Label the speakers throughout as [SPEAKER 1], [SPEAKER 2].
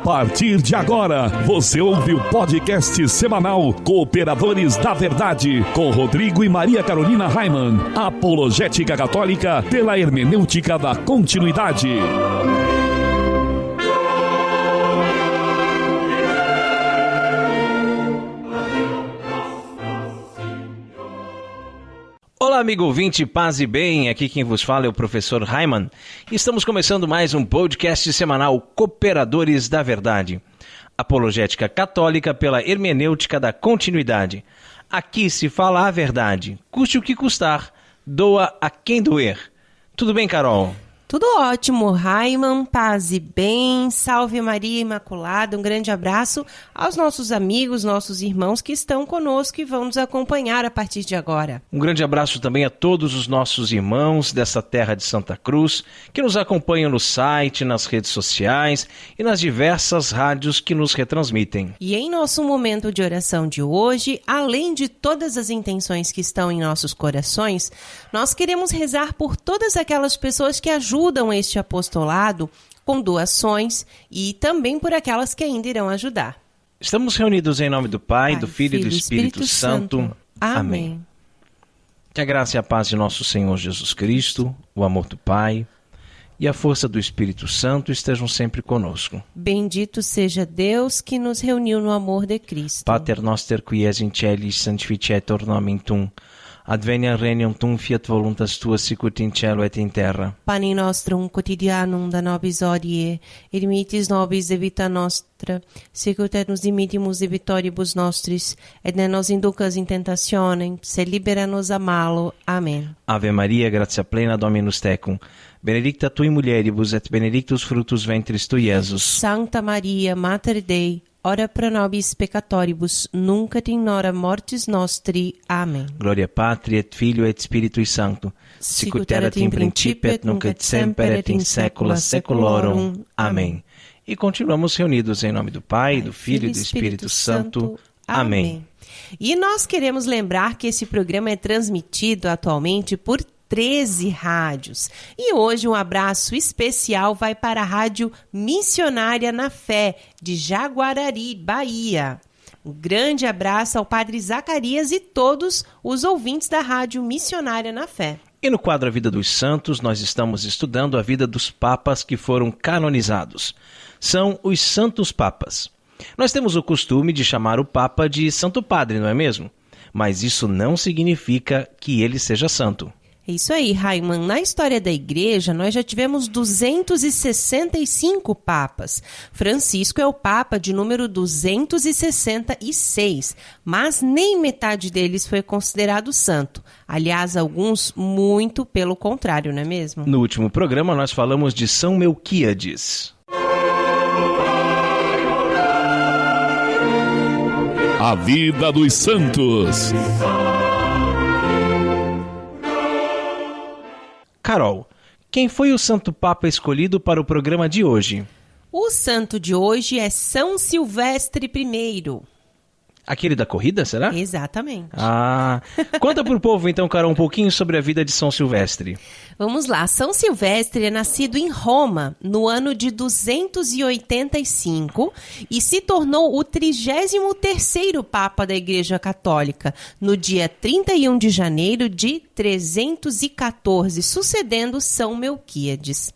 [SPEAKER 1] partir de agora, você ouve o podcast semanal Cooperadores da Verdade, com Rodrigo e Maria Carolina Raimann, apologética católica pela hermenêutica da continuidade.
[SPEAKER 2] Olá, amigo ouvinte, paz e bem, aqui quem vos fala é o professor Raimann. Estamos começando mais um podcast semanal Cooperadores da Verdade, apologética católica pela hermenêutica da continuidade. Aqui se fala a verdade, custe o que custar, doa a quem doer. Tudo bem, Carol?
[SPEAKER 3] Tudo ótimo, Raimann, paz e bem, salve Maria Imaculada, um grande abraço aos nossos amigos, nossos irmãos que estão conosco e vão nos acompanhar a partir de agora.
[SPEAKER 2] Um grande abraço também a todos os nossos irmãos dessa terra de Santa Cruz, que nos acompanham no site, nas redes sociais e nas diversas rádios que nos retransmitem.
[SPEAKER 3] E em nosso momento de oração de hoje, além de todas as intenções que estão em nossos corações, nós queremos rezar por todas aquelas pessoas que ajudam este apostolado com doações e também por aquelas que ainda irão ajudar.
[SPEAKER 2] Estamos reunidos em nome do Pai, do Filho e do Espírito Santo. Amém. Que a graça e a paz de nosso Senhor Jesus Cristo, o amor do Pai e a força do Espírito Santo estejam sempre conosco.
[SPEAKER 3] Bendito seja Deus que nos reuniu no amor de Cristo.
[SPEAKER 2] Pater noster qui es in celis, sanctificetur nomen tuum. Adveniat regnum tuum, fiat voluntas tua sicut in cielo et in terra.
[SPEAKER 3] Panem nostrum quotidianum da nobis hodie, et dimitis nobis de vita nostra, sicut et nos dimittimus de vitoribus nostris, et ne nos inducas in tentationem, sed libera nos a malo. Amen.
[SPEAKER 2] Ave Maria, gratia plena, Dominus tecum. Benedicta tui mulieribus, et benedictus fructus ventris tui, Iesus.
[SPEAKER 3] Sancta Maria, Mater Dei, ora pro nobis peccatoribus, nunc et in hora mortis nostri. Amen.
[SPEAKER 2] Gloria Patri et Filio et Spiritui Sancto, sicut erat in principio et nunc et semper et in saecula saeculorum. Amém. E continuamos reunidos em nome do Pai, do Filho e do Espírito Santo. Amém.
[SPEAKER 3] E nós queremos lembrar que esse programa é transmitido atualmente por 13 rádios. E hoje um abraço especial vai para a Rádio Missionária na Fé, de Jaguarari, Bahia. Um grande abraço ao Padre Zacarias e todos os ouvintes da Rádio Missionária na Fé.
[SPEAKER 2] E no quadro A Vida dos Santos, nós estamos estudando a vida dos papas que foram canonizados. São os Santos Papas. Nós temos o costume de chamar o Papa de Santo Padre, não é mesmo? Mas isso não significa que ele seja santo.
[SPEAKER 3] É isso aí, Raimann. Na história da Igreja, nós já tivemos 265 papas. Francisco é o papa de número 266, mas nem metade deles foi considerado santo. Aliás, alguns muito pelo contrário, não é mesmo?
[SPEAKER 2] No último programa, nós falamos de São Melquíades.
[SPEAKER 1] A vida dos santos.
[SPEAKER 2] Carol, quem foi o Santo Papa escolhido para o programa de hoje?
[SPEAKER 3] O santo de hoje é São Silvestre I.
[SPEAKER 2] Aquele da corrida, será?
[SPEAKER 3] Exatamente.
[SPEAKER 2] Conta para o povo então, Carol, um pouquinho sobre a vida de São Silvestre.
[SPEAKER 3] Vamos lá. São Silvestre é nascido em Roma no ano de 285 e se tornou o 33º Papa da Igreja Católica no dia 31 de janeiro de 314, sucedendo São Melquíades.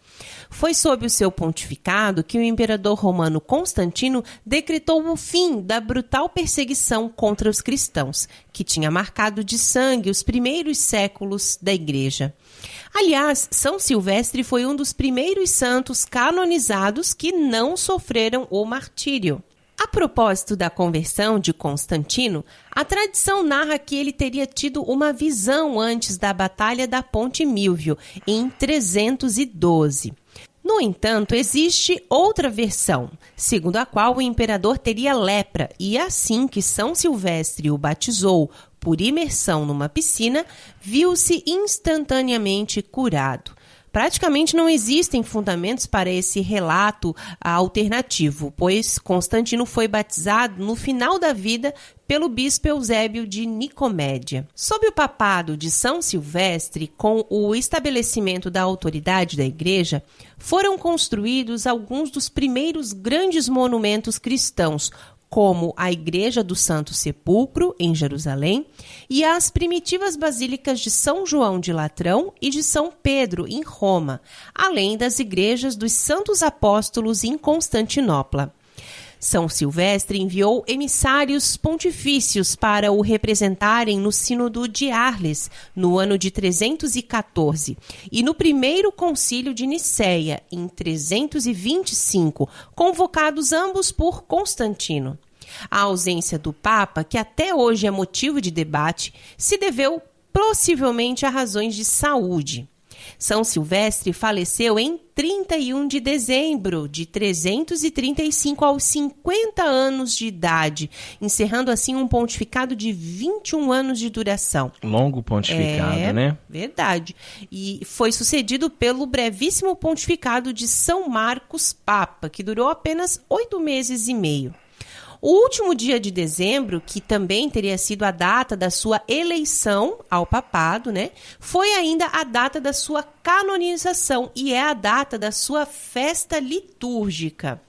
[SPEAKER 3] Foi sob o seu pontificado que o imperador romano Constantino decretou o fim da brutal perseguição contra os cristãos, que tinha marcado de sangue os primeiros séculos da Igreja. Aliás, São Silvestre foi um dos primeiros santos canonizados que não sofreram o martírio. A propósito da conversão de Constantino, a tradição narra que ele teria tido uma visão antes da Batalha da Ponte Milvio, em 312. No entanto, existe outra versão, segundo a qual o imperador teria lepra e assim que São Silvestre o batizou por imersão numa piscina, viu-se instantaneamente curado. Praticamente não existem fundamentos para esse relato alternativo, pois Constantino foi batizado no final da vida pelo bispo Eusébio de Nicomédia. Sob o papado de São Silvestre, com o estabelecimento da autoridade da Igreja, foram construídos alguns dos primeiros grandes monumentos cristãos, como a Igreja do Santo Sepulcro, em Jerusalém, e as primitivas basílicas de São João de Latrão e de São Pedro, em Roma, além das igrejas dos Santos Apóstolos em Constantinopla. São Silvestre enviou emissários pontifícios para o representarem no Sínodo de Arles, no ano de 314, e no primeiro concílio de Nicéia, em 325, convocados ambos por Constantino. A ausência do Papa, que até hoje é motivo de debate, se deveu possivelmente a razões de saúde. São Silvestre faleceu em 31 de dezembro de 335 aos 50 anos de idade, encerrando assim um pontificado de 21 anos de duração.
[SPEAKER 2] Longo pontificado, né?
[SPEAKER 3] Verdade. E foi sucedido pelo brevíssimo pontificado de São Marcos Papa, que durou apenas 8 meses e meio. O último dia de dezembro, que também teria sido a data da sua eleição ao papado, né, foi ainda a data da sua canonização e é a data da sua festa litúrgica.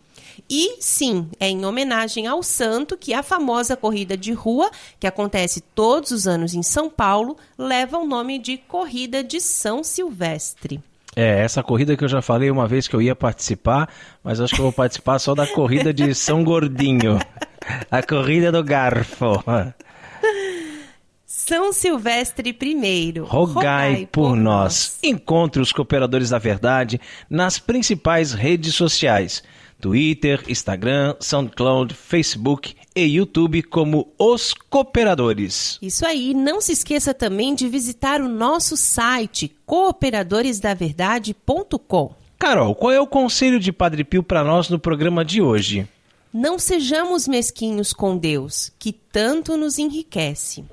[SPEAKER 3] E, sim, é em homenagem ao santo que a famosa corrida de rua, que acontece todos os anos em São Paulo, leva o nome de Corrida de São Silvestre.
[SPEAKER 2] Essa corrida que eu já falei uma vez que eu ia participar, mas acho que eu vou participar só da corrida de São Gordinho. A corrida do garfo.
[SPEAKER 3] São Silvestre I,
[SPEAKER 2] rogai por nós. Encontre os Cooperadores da Verdade nas principais redes sociais: Twitter, Instagram, SoundCloud, Facebook e YouTube como Os Cooperadores.
[SPEAKER 3] Isso aí, não se esqueça também de visitar o nosso site cooperadoresdaverdade.com.
[SPEAKER 2] Carol, qual é o conselho de Padre Pio para nós no programa de hoje?
[SPEAKER 3] Não sejamos mesquinhos com Deus, que tanto nos enriquece.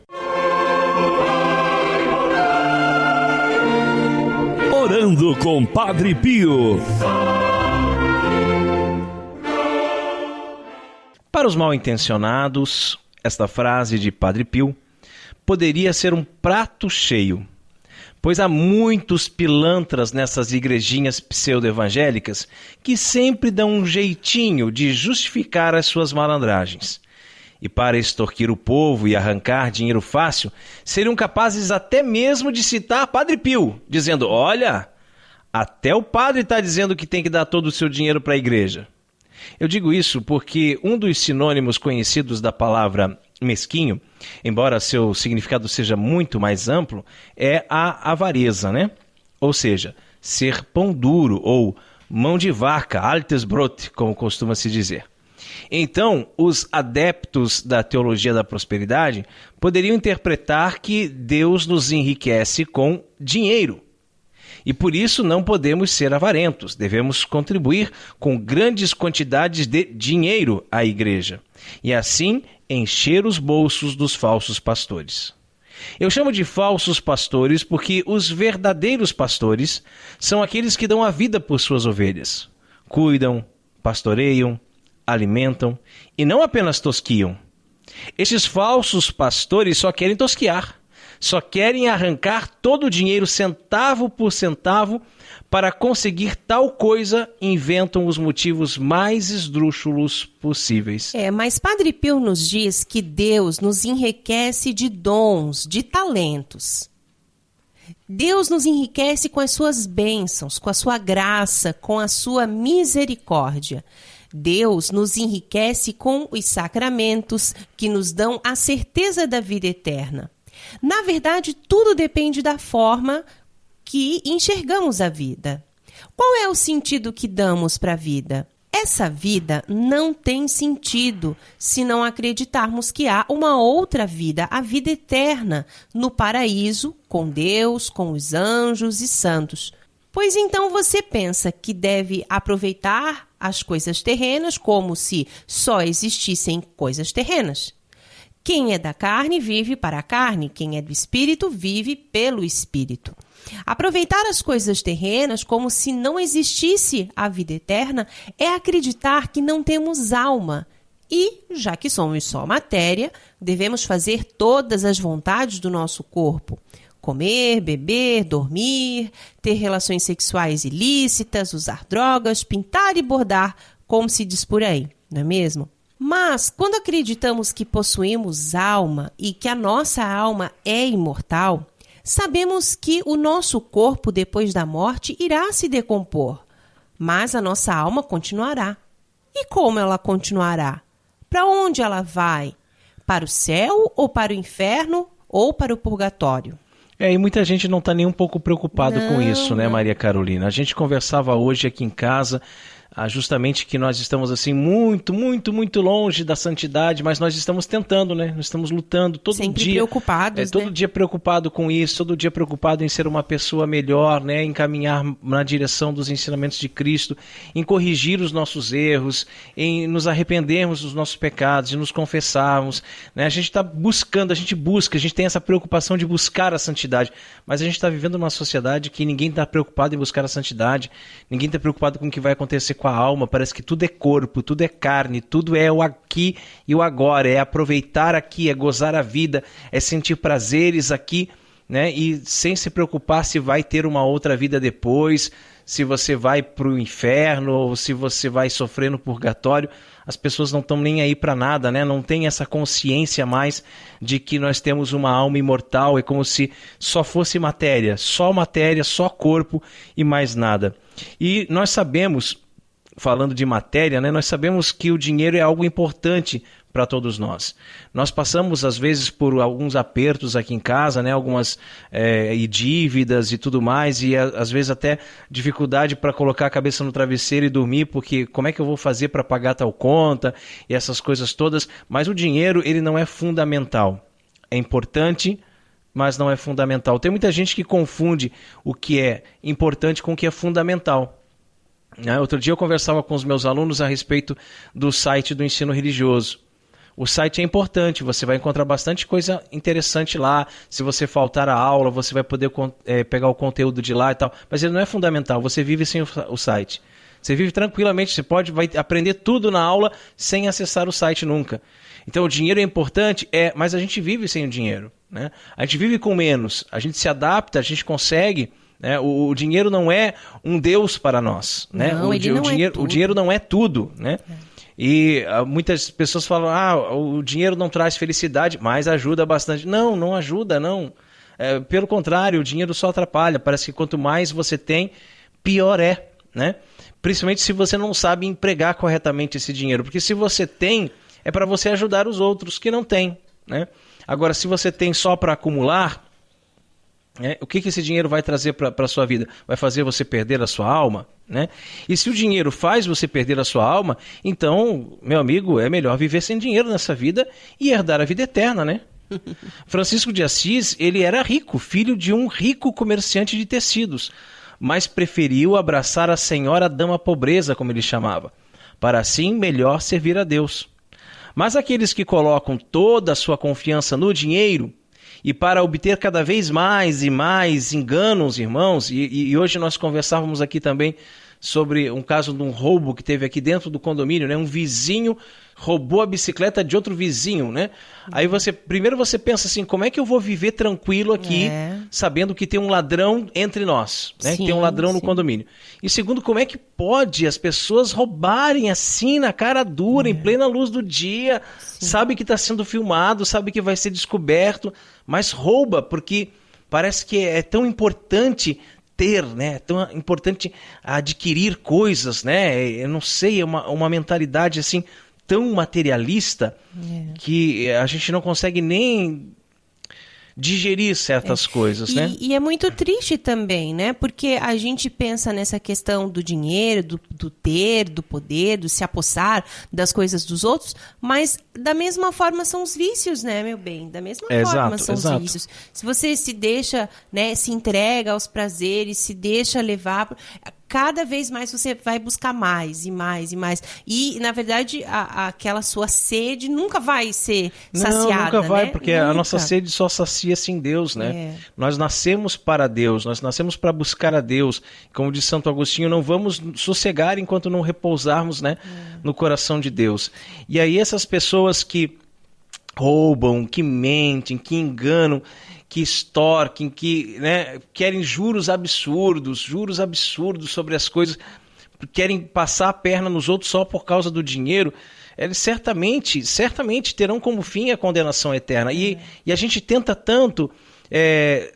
[SPEAKER 1] Orando com Padre Pio.
[SPEAKER 2] Para os mal-intencionados, esta frase de Padre Pio poderia ser um prato cheio, pois há muitos pilantras nessas igrejinhas pseudo-evangélicas que sempre dão um jeitinho de justificar as suas malandragens. E para extorquir o povo e arrancar dinheiro fácil, seriam capazes até mesmo de citar Padre Pio, dizendo: olha, até o padre está dizendo que tem que dar todo o seu dinheiro para a igreja. Eu digo isso porque um dos sinônimos conhecidos da palavra mesquinho, embora seu significado seja muito mais amplo, é a avareza, né? Ou seja, ser pão duro ou mão de vaca, altes brot, como costuma se dizer. Então, os adeptos da teologia da prosperidade poderiam interpretar que Deus nos enriquece com dinheiro. E por isso não podemos ser avarentos, devemos contribuir com grandes quantidades de dinheiro à igreja e assim encher os bolsos dos falsos pastores. Eu chamo de falsos pastores porque os verdadeiros pastores são aqueles que dão a vida por suas ovelhas, cuidam, pastoreiam, alimentam e não apenas tosquiam. Estes falsos pastores só querem tosquiar. Só querem arrancar todo o dinheiro centavo por centavo para conseguir tal coisa, inventam os motivos mais esdrúxulos possíveis.
[SPEAKER 3] Mas Padre Pio nos diz que Deus nos enriquece de dons, de talentos. Deus nos enriquece com as suas bênçãos, com a sua graça, com a sua misericórdia. Deus nos enriquece com os sacramentos que nos dão a certeza da vida eterna. Na verdade, tudo depende da forma que enxergamos a vida. Qual é o sentido que damos para a vida? Essa vida não tem sentido se não acreditarmos que há uma outra vida, a vida eterna, no paraíso, com Deus, com os anjos e santos. Pois então você pensa que deve aproveitar as coisas terrenas como se só existissem coisas terrenas. Quem é da carne vive para a carne, quem é do espírito vive pelo espírito. Aproveitar as coisas terrenas como se não existisse a vida eterna é acreditar que não temos alma. E, já que somos só matéria, devemos fazer todas as vontades do nosso corpo. Comer, beber, dormir, ter relações sexuais ilícitas, usar drogas, pintar e bordar, como se diz por aí, não é mesmo? Mas, quando acreditamos que possuímos alma e que a nossa alma é imortal, sabemos que o nosso corpo, depois da morte, irá se decompor, mas a nossa alma continuará. E como ela continuará? Para onde ela vai? Para o céu ou para o inferno ou para o purgatório?
[SPEAKER 2] E muita gente não está nem um pouco preocupado com isso, né, Maria Carolina? A gente conversava hoje aqui em casa, justamente que nós estamos assim muito, muito, muito longe da santidade, mas nós estamos tentando, né? Nós estamos lutando todo
[SPEAKER 3] Sempre
[SPEAKER 2] dia.
[SPEAKER 3] Preocupados,
[SPEAKER 2] todo dia preocupado com isso, todo dia preocupado em ser uma pessoa melhor, né? Em caminhar na direção dos ensinamentos de Cristo, em corrigir os nossos erros, em nos arrependermos dos nossos pecados, de nos confessarmos, né? A gente está buscando, a gente tem essa preocupação de buscar a santidade, mas a gente está vivendo numa sociedade que ninguém está preocupado em buscar a santidade, ninguém está preocupado com o que vai acontecer com a alma, parece que tudo é corpo, tudo é carne, tudo é o aqui e o agora, é aproveitar aqui, é gozar a vida, é sentir prazeres aqui, né? E sem se preocupar se vai ter uma outra vida depois, se você vai para o inferno ou se você vai sofrer no purgatório. As pessoas não estão nem aí para nada, né? Não tem essa consciência mais de que nós temos uma alma imortal, é como se só fosse matéria, só corpo e mais nada. E nós sabemos, falando de matéria, né, nós sabemos que o dinheiro é algo importante para todos nós. Nós passamos, às vezes, por alguns apertos aqui em casa, né, algumas e dívidas e tudo mais, e às vezes até dificuldade para colocar a cabeça no travesseiro e dormir, porque como é que eu vou fazer para pagar tal conta e essas coisas todas, mas o dinheiro, ele não é fundamental. É importante, mas não é fundamental. Tem muita gente que confunde o que é importante com o que é fundamental. Outro dia eu conversava com os meus alunos a respeito do site do ensino religioso. O site é importante, você vai encontrar bastante coisa interessante lá. Se você faltar a aula, você vai poder pegar o conteúdo de lá e tal. Mas ele não é fundamental, você vive sem o site. Você vive tranquilamente, você vai aprender tudo na aula sem acessar o site nunca. Então o dinheiro é importante, mas a gente vive sem o dinheiro, né? A gente vive com menos, a gente se adapta, a gente consegue... O dinheiro não é um Deus para nós, né?
[SPEAKER 3] Não, o
[SPEAKER 2] dinheiro não é tudo, né? E muitas pessoas falam, o dinheiro não traz felicidade, mas ajuda bastante. Não ajuda, não. Pelo contrário, o dinheiro só atrapalha. Parece que quanto mais você tem, pior é, né? Principalmente se você não sabe empregar corretamente esse dinheiro. Porque se você tem, é para você ajudar os outros que não têm, né? Agora, se você tem só para acumular... o que esse dinheiro vai trazer para a sua vida? Vai fazer você perder a sua alma, né? E se o dinheiro faz você perder a sua alma, então, meu amigo, é melhor viver sem dinheiro nessa vida e herdar a vida eterna, né? Francisco de Assis, ele era rico, filho de um rico comerciante de tecidos, mas preferiu abraçar a senhora dama pobreza, como ele chamava, para assim melhor servir a Deus. Mas aqueles que colocam toda a sua confiança no dinheiro, e para obter cada vez mais e mais enganam os irmãos, e hoje nós conversávamos aqui também sobre um caso de um roubo que teve aqui dentro do condomínio, né? Um vizinho roubou a bicicleta de outro vizinho, né? Aí primeiro você pensa assim, como é que eu vou viver tranquilo aqui, sabendo que tem um ladrão entre nós, né?
[SPEAKER 3] Sim,
[SPEAKER 2] que tem um ladrão no condomínio. E segundo, como é que pode as pessoas roubarem assim na cara dura, em plena luz do dia, sabe que está sendo filmado, sabe que vai ser descoberto, mas rouba, porque parece que é tão importante ter, né? É tão importante adquirir coisas, né? Eu não sei, é uma mentalidade assim tão materialista que a gente não consegue nem digerir certas coisas, né?
[SPEAKER 3] E é muito triste também, né? Porque a gente pensa nessa questão do dinheiro, do ter, do poder, do se apossar das coisas dos outros, mas da mesma forma são os vícios, né, meu bem? Da mesma forma são os vícios. Se você se deixa, né, se entrega aos prazeres, se deixa levar... cada vez mais você vai buscar mais e mais e mais. E, na verdade, aquela sua sede nunca vai ser saciada.
[SPEAKER 2] Não, nunca vai,
[SPEAKER 3] né?
[SPEAKER 2] porque a nossa sede só sacia-se em Deus, né? Nós nascemos para Deus, nós nascemos para buscar a Deus. Como diz Santo Agostinho, não vamos sossegar enquanto não repousarmos, né, no coração de Deus. E aí essas pessoas que roubam, que mentem, que enganam, que extorquem, que, né, querem juros absurdos sobre as coisas, querem passar a perna nos outros só por causa do dinheiro, eles certamente terão como fim a condenação eterna. E a gente tenta tanto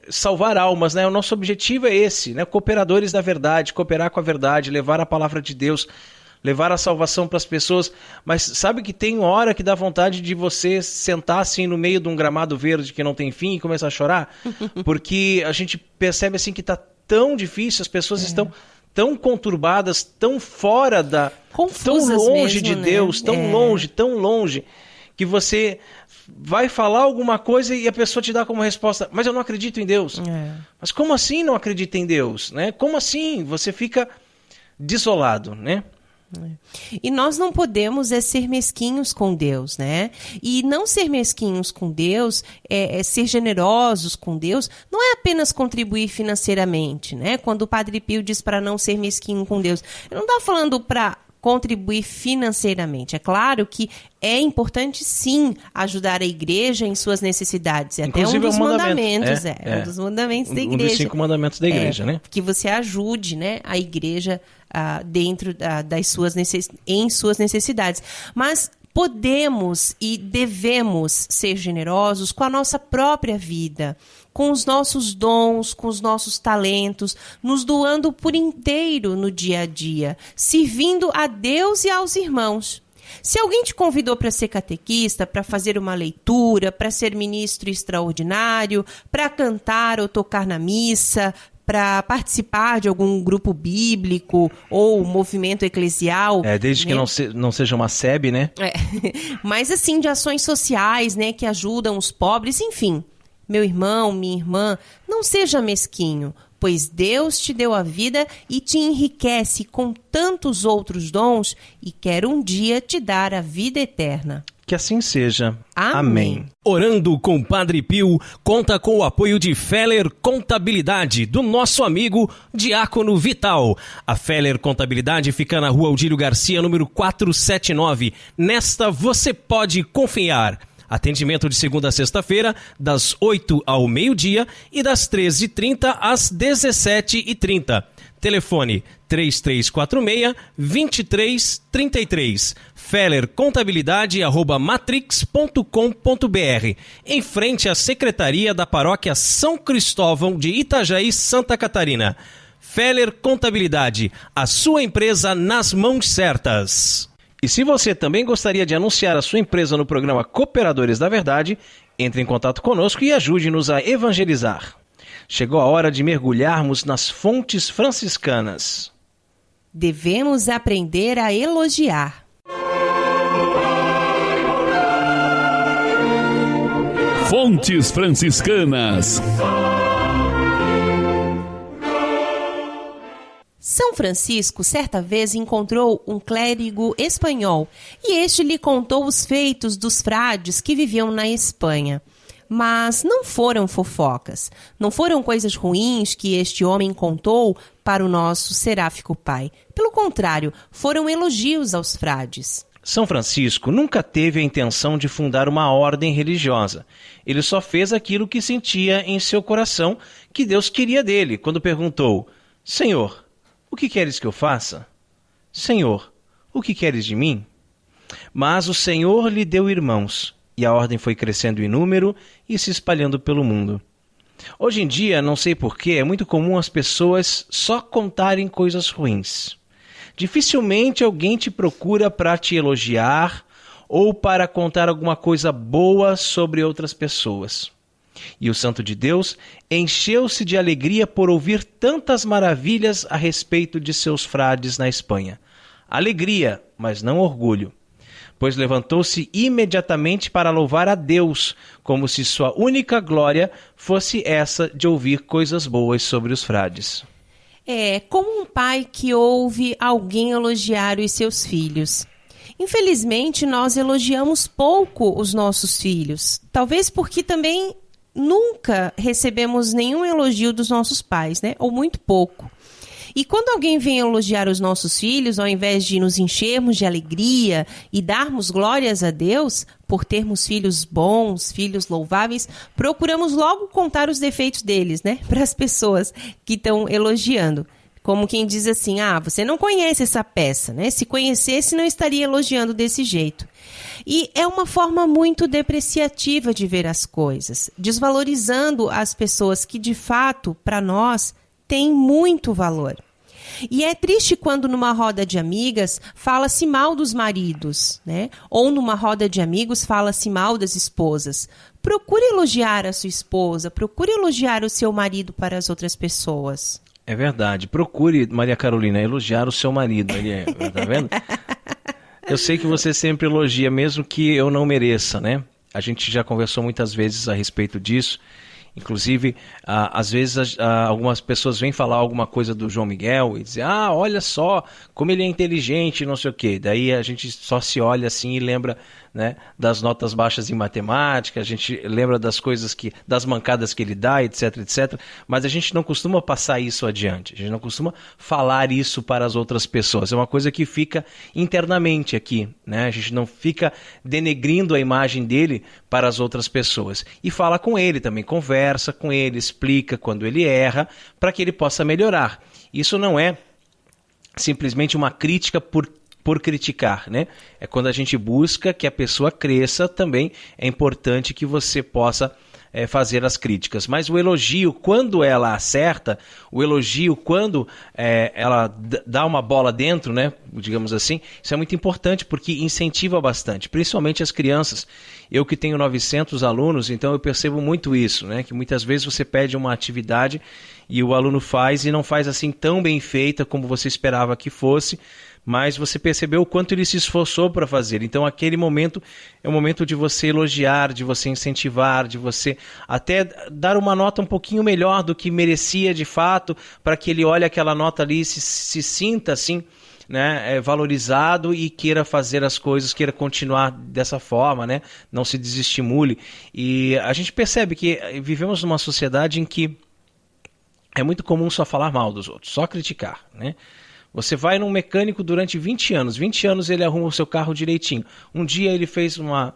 [SPEAKER 2] salvar almas, né? O nosso objetivo é esse, né? Cooperadores da verdade, cooperar com a verdade, levar a palavra de Deus, levar a salvação para as pessoas. Mas sabe que tem hora que dá vontade de você sentar assim no meio de um gramado verde que não tem fim e começar a chorar? Porque a gente percebe assim que está tão difícil, as pessoas estão tão conturbadas, tão fora da...
[SPEAKER 3] confusas
[SPEAKER 2] tão longe
[SPEAKER 3] mesmo,
[SPEAKER 2] de
[SPEAKER 3] né?
[SPEAKER 2] Deus, tão longe, que você vai falar alguma coisa e a pessoa te dá como resposta, mas eu não acredito em Deus. Mas como assim não acredita em Deus? Né? Como assim? Você fica desolado, né?
[SPEAKER 3] E nós não podemos ser mesquinhos com Deus, né? E não ser mesquinhos com Deus, ser generosos com Deus, não é apenas contribuir financeiramente, né? Quando o Padre Pio diz para não ser mesquinho com Deus, ele não está falando para contribuir financeiramente. É claro que é importante, sim, ajudar a igreja em suas necessidades. É até um dos mandamentos. Um dos mandamentos da igreja.
[SPEAKER 2] Um dos 5 mandamentos da igreja, né?
[SPEAKER 3] Que você ajude, né, a igreja dentro em suas necessidades. Mas podemos e devemos ser generosos com a nossa própria vida, com os nossos dons, com os nossos talentos, nos doando por inteiro no dia a dia, servindo a Deus e aos irmãos. Se alguém te convidou para ser catequista, para fazer uma leitura, para ser ministro extraordinário, para cantar ou tocar na missa, para participar de algum grupo bíblico ou movimento eclesial.
[SPEAKER 2] Desde que não seja uma SEB, né?
[SPEAKER 3] Mas assim, de ações sociais, né, que ajudam os pobres, enfim. Meu irmão, minha irmã, não seja mesquinho, pois Deus te deu a vida e te enriquece com tantos outros dons e quer um dia te dar a vida eterna.
[SPEAKER 2] Que assim seja.
[SPEAKER 3] Amém.
[SPEAKER 4] Orando com Padre Pio conta com o apoio de Feller Contabilidade, do nosso amigo Diácono Vital. A Feller Contabilidade fica na Rua Aldílio Garcia, número 479. Nesta você pode confiar. Atendimento de segunda a sexta-feira, das 8 ao meio-dia e das 13h30 às 17h30. Telefone 3346-2333. fellercontabilidade@matrix.com.br. Em frente à Secretaria da Paróquia São Cristóvão de Itajaí, Santa Catarina. Feller Contabilidade, a sua empresa nas mãos certas.
[SPEAKER 2] E se você também gostaria de anunciar a sua empresa no programa Cooperadores da Verdade, entre em contato conosco e ajude-nos a evangelizar. Chegou a hora de mergulharmos nas fontes franciscanas.
[SPEAKER 3] Devemos aprender a elogiar.
[SPEAKER 1] Fontes franciscanas.
[SPEAKER 3] São Francisco, certa vez, encontrou um clérigo espanhol e este lhe contou os feitos dos frades que viviam na Espanha. Mas não foram fofocas, não foram coisas ruins que este homem contou para o nosso seráfico pai. Pelo contrário, foram elogios aos frades.
[SPEAKER 2] São Francisco nunca teve a intenção de fundar uma ordem religiosa. Ele só fez aquilo que sentia em seu coração que Deus queria dele, quando perguntou: Senhor, o que queres que eu faça? Senhor, o que queres de mim? Mas o Senhor lhe deu irmãos, e a ordem foi crescendo em número e se espalhando pelo mundo. Hoje em dia, não sei porquê, é muito comum as pessoas só contarem coisas ruins. Dificilmente alguém te procura para te elogiar ou para contar alguma coisa boa sobre outras pessoas. E o Santo de Deus encheu-se de alegria por ouvir tantas maravilhas a respeito de seus frades na Espanha. Alegria, mas não orgulho, pois levantou-se imediatamente para louvar a Deus, como se sua única glória fosse essa de ouvir coisas boas sobre os frades.
[SPEAKER 3] É como um pai que ouve alguém elogiar os seus filhos. Infelizmente, nós elogiamos pouco os nossos filhos. Talvez porque também nunca recebemos nenhum elogio dos nossos pais, né? Ou muito pouco. E quando alguém vem elogiar os nossos filhos, ao invés de nos enchermos de alegria e darmos glórias a Deus por termos filhos bons, filhos louváveis, procuramos logo contar os defeitos deles, né? Para as pessoas que estão elogiando. Como quem diz assim, você não conhece essa peça, né? Se conhecesse, não estaria elogiando desse jeito. E é uma forma muito depreciativa de ver as coisas, desvalorizando as pessoas que, de fato, para nós, têm muito valor. E é triste quando numa roda de amigas fala-se mal dos maridos, né? Ou numa roda de amigos fala-se mal das esposas. Procure elogiar a sua esposa, procure elogiar o seu marido para as outras pessoas.
[SPEAKER 2] É verdade. Procure, Maria Carolina, elogiar o seu marido. Tá vendo? Eu sei que você sempre elogia, mesmo que eu não mereça, né? A gente já conversou muitas vezes a respeito disso. Inclusive, às vezes algumas pessoas vêm falar alguma coisa do João Miguel e dizem, olha só como ele é inteligente, não sei o quê. Daí a gente só se olha assim e lembra, né, das notas baixas em matemática, a gente lembra das mancadas que ele dá, etc, etc. Mas a gente não costuma passar isso adiante, a gente não costuma falar isso para as outras pessoas. É uma coisa que fica internamente aqui, né? A gente não fica denegrindo a imagem dele para as outras pessoas. E fala com ele também, conversa com ele, explica quando ele erra, para que ele possa melhorar. Isso não é simplesmente uma crítica por criticar, né? É quando a gente busca que a pessoa cresça, também é importante que você possa fazer as críticas. Mas o elogio, quando ela acerta, o elogio, quando ela dá uma bola dentro, né? Digamos assim, isso é muito importante porque incentiva bastante, principalmente as crianças. Eu que tenho 900 alunos, então eu percebo muito isso, né? Que muitas vezes você pede uma atividade e o aluno faz e não faz assim tão bem feita como você esperava que fosse, mas você percebeu o quanto ele se esforçou para fazer. Então aquele momento é o momento de você elogiar, de você incentivar, de você até dar uma nota um pouquinho melhor do que merecia de fato, para que ele olhe aquela nota ali e se sinta assim, né, valorizado e queira fazer as coisas, queira continuar dessa forma, né, não se desestimule. E a gente percebe que vivemos numa sociedade em que é muito comum só falar mal dos outros, só criticar, né? Você vai num mecânico durante 20 anos ele arruma o seu carro direitinho. Um dia ele fez uma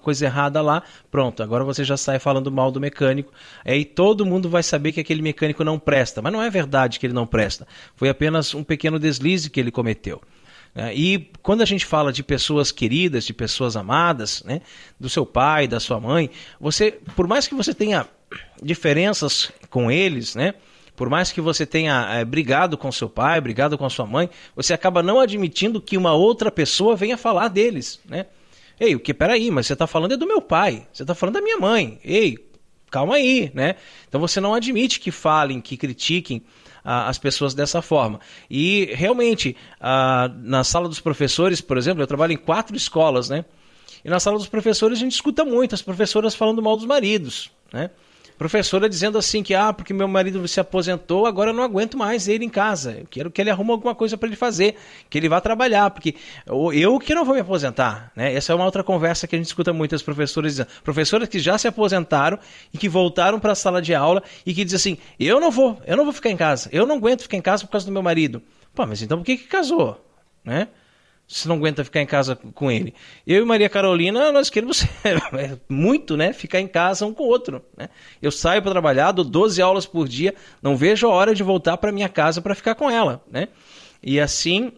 [SPEAKER 2] coisa errada lá, pronto, agora você já sai falando mal do mecânico. Aí todo mundo vai saber que aquele mecânico não presta, mas não é verdade que ele não presta. Foi apenas um pequeno deslize que ele cometeu. E quando a gente fala de pessoas queridas, de pessoas amadas, né, do seu pai, da sua mãe, você, por mais que você tenha diferenças com eles, né, por mais que você tenha brigado com seu pai, brigado com a sua mãe, você acaba não admitindo que uma outra pessoa venha falar deles, né? Ei, peraí, mas você está falando do meu pai, você está falando da minha mãe. Ei, calma aí, né? Então você não admite que falem, que critiquem as pessoas dessa forma. E realmente, na sala dos professores, por exemplo, eu trabalho em 4 escolas, né? E na sala dos professores a gente escuta muito as professoras falando mal dos maridos, né? Professora dizendo assim que, porque meu marido se aposentou, agora eu não aguento mais ele em casa. Eu quero que ele arrume alguma coisa para ele fazer, que ele vá trabalhar, porque eu que não vou me aposentar, né? Essa é uma outra conversa que a gente escuta muito, as professoras dizendo. Professoras que já se aposentaram e que voltaram para a sala de aula e que dizem assim, eu não vou ficar em casa, eu não aguento ficar em casa por causa do meu marido. Pô, mas então por que casou, né? Se não aguenta ficar em casa com ele. Eu e Maria Carolina, nós queremos muito, né, ficar em casa um com o outro, né? Eu saio para trabalhar, dou 12 aulas por dia, não vejo a hora de voltar para minha casa para ficar com ela, né? E assim,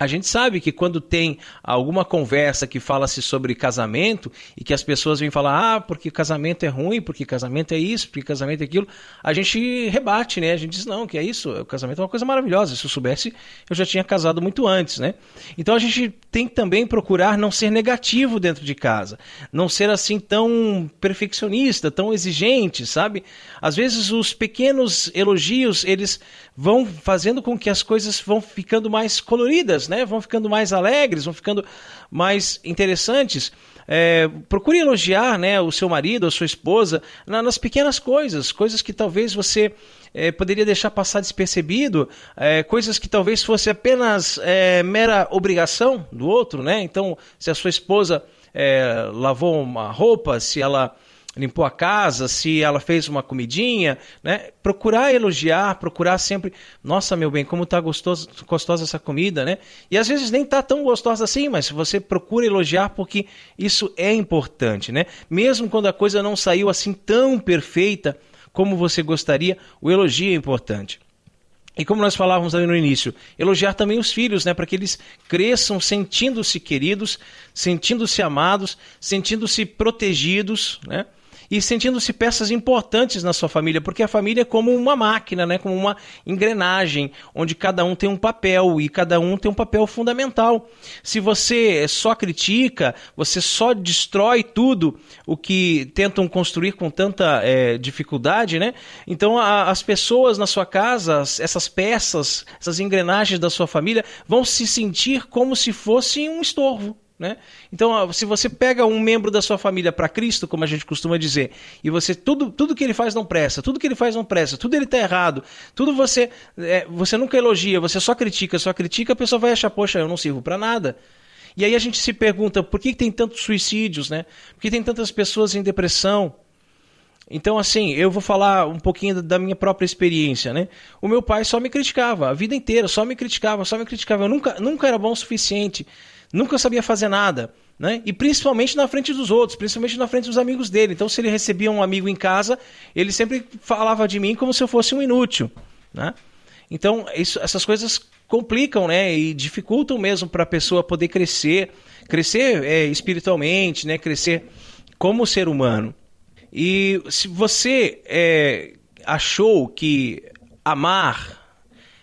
[SPEAKER 2] a gente sabe que quando tem alguma conversa que fala-se sobre casamento e que as pessoas vêm falar, porque casamento é ruim, porque casamento é isso, porque casamento é aquilo, a gente rebate, né? A gente diz, não, que é isso, o casamento é uma coisa maravilhosa, se eu soubesse, eu já tinha casado muito antes, né? Então a gente tem que também procurar não ser negativo dentro de casa, não ser assim tão perfeccionista, tão exigente, sabe? Às vezes os pequenos elogios, eles vão fazendo com que as coisas vão ficando mais coloridas, né? Vão ficando mais alegres, vão ficando mais interessantes. Procure elogiar, né, o seu marido, a sua esposa, nas pequenas coisas que talvez você poderia deixar passar despercebido coisas que talvez fosse apenas mera obrigação do outro, né? Então, se a sua esposa lavou uma roupa, se ela limpou a casa, se ela fez uma comidinha, né? Procurar elogiar, procurar sempre, nossa, meu bem, como está gostosa essa comida, né? E às vezes nem está tão gostosa assim, mas você procura elogiar porque isso é importante, né? Mesmo quando a coisa não saiu assim tão perfeita como você gostaria, o elogio é importante. E como nós falávamos ali no início, elogiar também os filhos, né, para que eles cresçam sentindo-se queridos, sentindo-se amados, sentindo-se protegidos, né? E sentindo-se peças importantes na sua família, porque a família é como uma máquina, né? Como uma engrenagem, onde cada um tem um papel e cada um tem um papel fundamental. Se você só critica, você só destrói tudo o que tentam construir com tanta dificuldade, né? Então as pessoas na sua casa, essas peças, essas engrenagens da sua família vão se sentir como se fosse um estorvo, né? Então, se você pega um membro da sua família para Cristo, como a gente costuma dizer, e você tudo que ele faz não presta, tudo que ele faz não presta, tudo ele está errado, tudo você nunca elogia, você só critica, a pessoa vai achar, poxa, eu não sirvo para nada. E aí a gente se pergunta, por que tem tantos suicídios, né? Por que tem tantas pessoas em depressão? Então, assim, eu vou falar um pouquinho da minha própria experiência, né? O meu pai só me criticava, a vida inteira, só me criticava. Eu nunca era bom o suficiente. Nunca sabia fazer nada, né? E principalmente na frente dos outros, principalmente na frente dos amigos dele. Então, se ele recebia um amigo em casa, ele sempre falava de mim como se eu fosse um inútil, né? Então, essas coisas complicam, né? E dificultam mesmo para a pessoa poder crescer espiritualmente, né? Crescer como ser humano. E se você achou que amar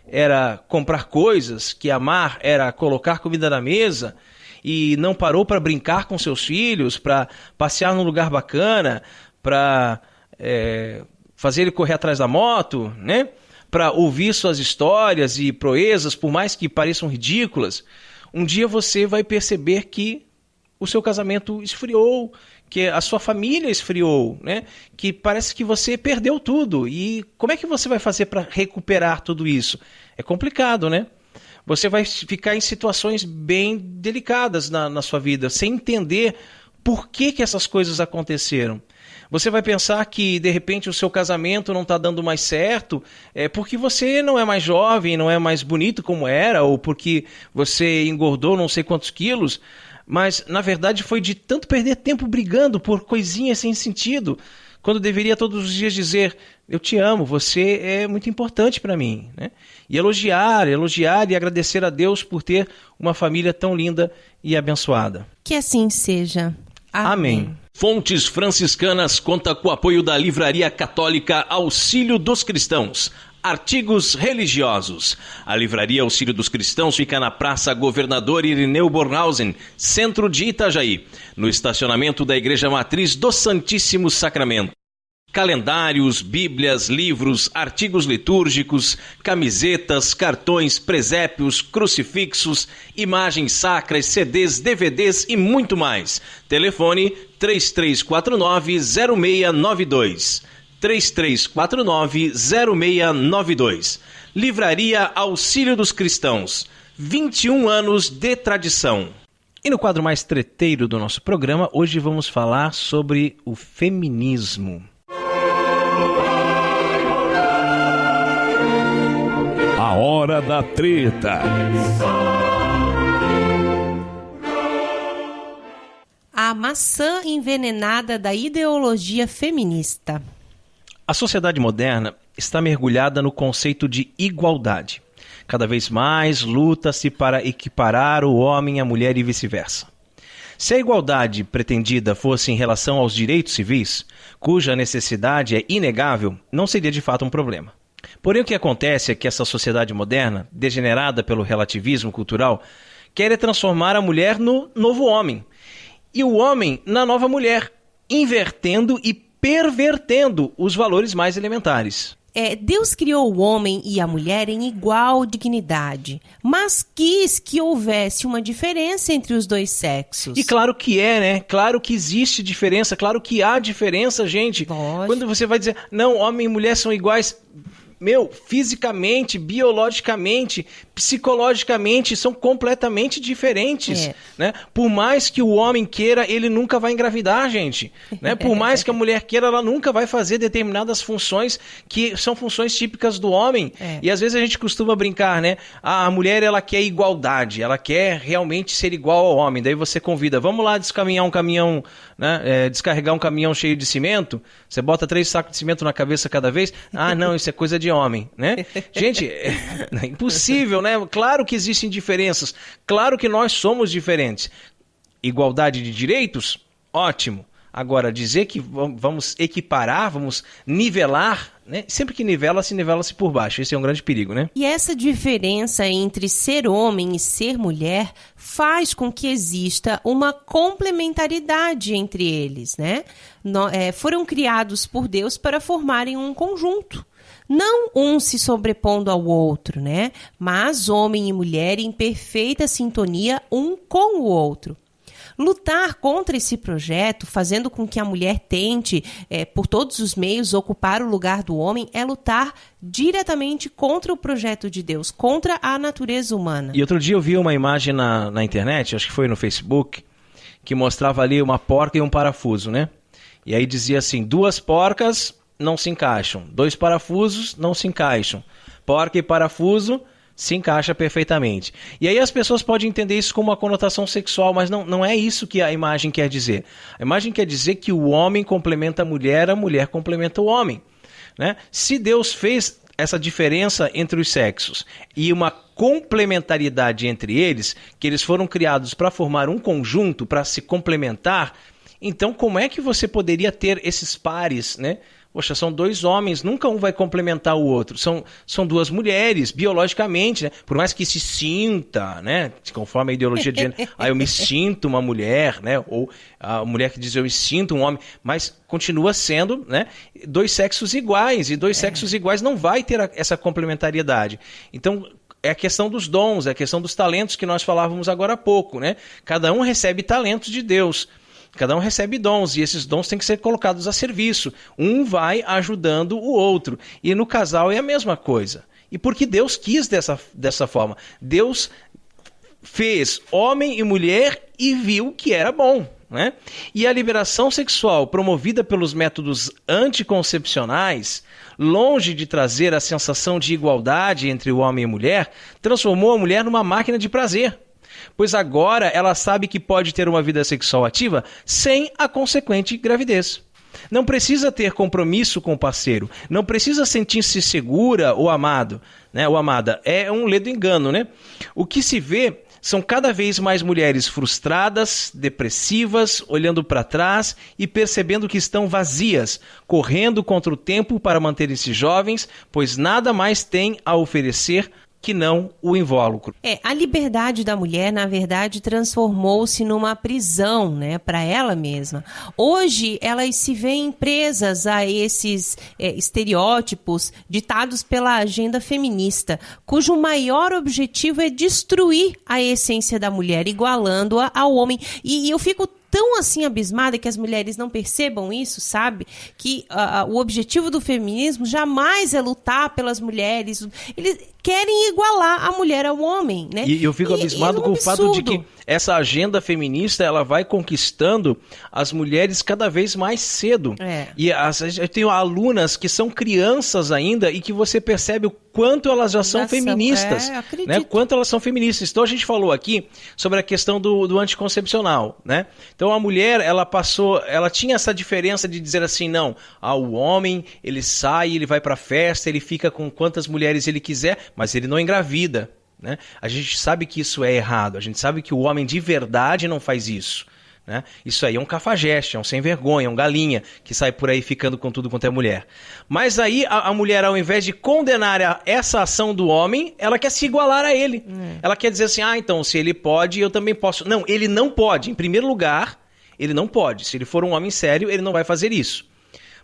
[SPEAKER 2] era comprar coisas, que amar era colocar comida na mesa e não parou para brincar com seus filhos, para passear num lugar bacana, para fazer ele correr atrás da moto, né? Para ouvir suas histórias e proezas, por mais que pareçam ridículas, um dia você vai perceber que o seu casamento esfriou, que a sua família esfriou, né? Que parece que você perdeu tudo. E como é que você vai fazer para recuperar tudo isso? É complicado, né? Você vai ficar em situações bem delicadas na sua vida, sem entender por que essas coisas aconteceram. Você vai pensar que, de repente, o seu casamento não está dando mais certo porque você não é mais jovem, não é mais bonito como era, ou porque você engordou não sei quantos quilos. Mas, na verdade, foi de tanto perder tempo brigando por coisinhas sem sentido, quando deveria todos os dias dizer, eu te amo, você é muito importante para mim, né? E elogiar e agradecer a Deus por ter uma família tão linda e abençoada.
[SPEAKER 3] Que assim seja. Amém.
[SPEAKER 4] Fontes Franciscanas conta com o apoio da Livraria Católica Auxílio dos Cristãos. Artigos religiosos. A Livraria Auxílio dos Cristãos fica na Praça Governador Irineu Bornhausen, centro de Itajaí, no estacionamento da Igreja Matriz do Santíssimo Sacramento. Calendários, bíblias, livros, artigos litúrgicos, camisetas, cartões, presépios, crucifixos, imagens sacras, CDs, DVDs e muito mais. Telefone 3349-0692. 3349-0692. Livraria Auxílio dos Cristãos. 21 anos de tradição.
[SPEAKER 2] E no quadro mais treteiro do nosso programa, hoje vamos falar sobre o feminismo.
[SPEAKER 1] A hora da treta.
[SPEAKER 3] A maçã envenenada da ideologia feminista.
[SPEAKER 2] A sociedade moderna está mergulhada no conceito de igualdade. Cada vez mais luta-se para equiparar o homem à mulher e vice-versa. Se a igualdade pretendida fosse em relação aos direitos civis, cuja necessidade é inegável, não seria de fato um problema. Porém, o que acontece é que essa sociedade moderna, degenerada pelo relativismo cultural, quer transformar a mulher no novo homem e o homem na nova mulher, invertendo e pervertendo os valores mais elementares.
[SPEAKER 3] Deus criou o homem e a mulher em igual dignidade, mas quis que houvesse uma diferença entre os dois sexos.
[SPEAKER 2] E claro que né? Claro que existe diferença, claro que há diferença, gente.
[SPEAKER 3] Lógico.
[SPEAKER 2] Quando você vai dizer, não, homem e mulher são iguais, fisicamente, biologicamente, psicologicamente, são completamente diferentes, né? Por mais que o homem queira, ele nunca vai engravidar, gente, né? Por mais que a mulher queira, ela nunca vai fazer determinadas funções que são funções típicas do homem. E às vezes a gente costuma brincar, né? A mulher, ela quer igualdade, ela quer realmente ser igual ao homem. Daí você convida, vamos lá descaminhar um caminhão, né? Descarregar um caminhão cheio de cimento, você bota 3 sacos de cimento na cabeça cada vez. Ah, não, isso é coisa de homem, né? Gente, é impossível, né? Claro que existem diferenças, claro que nós somos diferentes. Igualdade de direitos? Ótimo. Agora, dizer que vamos equiparar, vamos nivelar, né? Sempre que nivela-se por baixo. Esse é um grande perigo, né?
[SPEAKER 3] E essa diferença entre ser homem e ser mulher faz com que exista uma complementaridade entre eles, né? Foram criados por Deus para formarem um conjunto. Não um se sobrepondo ao outro, né? Mas homem e mulher em perfeita sintonia um com o outro. Lutar contra esse projeto, fazendo com que a mulher tente, por todos os meios, ocupar o lugar do homem, é lutar diretamente contra o projeto de Deus, contra a natureza humana.
[SPEAKER 2] E outro dia eu vi uma imagem na internet, acho que foi no Facebook, que mostrava ali uma porca e um parafuso, né? E aí dizia assim, 2 porcas não se encaixam, 2 parafusos não se encaixam, porca e parafuso se encaixa perfeitamente. E aí as pessoas podem entender isso como uma conotação sexual, mas não é isso que a imagem quer dizer. A imagem quer dizer que o homem complementa a mulher complementa o homem, né? Se Deus fez essa diferença entre os sexos e uma complementaridade entre eles, que eles foram criados para formar um conjunto, para se complementar, então como é que você poderia ter esses pares, né? Poxa, são 2 homens, nunca um vai complementar o outro. São 2 mulheres, biologicamente, né? Por mais que se sinta, né? Conforme a ideologia de gênero, eu me sinto uma mulher, né? Ou a mulher que diz eu me sinto um homem, mas continua sendo, né? 2 sexos iguais, e 2 sexos iguais não vai ter essa complementariedade. Então, é a questão dos dons, é a questão dos talentos que nós falávamos agora há pouco, né? Cada um recebe talentos de Deus. Cada um recebe dons e esses dons têm que ser colocados a serviço. Um vai ajudando o outro. E no casal é a mesma coisa. E porque Deus quis dessa forma. Deus fez homem e mulher e viu que era bom, né? E a liberação sexual promovida pelos métodos anticoncepcionais, longe de trazer a sensação de igualdade entre o homem e a mulher, transformou a mulher numa máquina de prazer. Pois agora ela sabe que pode ter uma vida sexual ativa sem a consequente gravidez. Não precisa ter compromisso com o parceiro, não precisa sentir-se segura ou amado, né? Ou amada. É um ledo engano, né? O que se vê são cada vez mais mulheres frustradas, depressivas, olhando para trás e percebendo que estão vazias, correndo contra o tempo para manterem-se jovens, pois nada mais têm a oferecer que não o invólucro.
[SPEAKER 3] A liberdade da mulher, na verdade, transformou-se numa prisão, né, para ela mesma. Hoje, elas se veem presas a esses estereótipos ditados pela agenda feminista, cujo maior objetivo é destruir a essência da mulher, igualando-a ao homem. E eu fico tão assim abismada que as mulheres não percebam isso, sabe? Que o objetivo do feminismo jamais é lutar pelas mulheres. Eles querem igualar a mulher ao homem, né?
[SPEAKER 2] E eu fico abismado com o fato de que essa agenda feminista, ela vai conquistando as mulheres cada vez mais cedo. E eu tenho alunas que são crianças ainda e que você percebe o quanto elas já são feministas. Né? Quanto elas são feministas. Então a gente falou aqui sobre a questão do anticoncepcional, né? Então a mulher, ela tinha essa diferença de dizer assim, não, o homem, ele sai, ele vai pra festa, ele fica com quantas mulheres ele quiser, mas ele não engravida, né? A gente sabe que isso é errado, a gente sabe que o homem de verdade não faz isso, né? Isso aí é um cafajeste, é um sem vergonha, é um galinha que sai por aí ficando com tudo quanto é mulher. Mas aí a mulher, ao invés de condenar essa ação do homem, ela quer se igualar a ele. Ela quer dizer assim, então se ele pode, eu também posso. Não, ele não pode. Em primeiro lugar, ele não pode. Se ele for um homem sério, ele não vai fazer isso.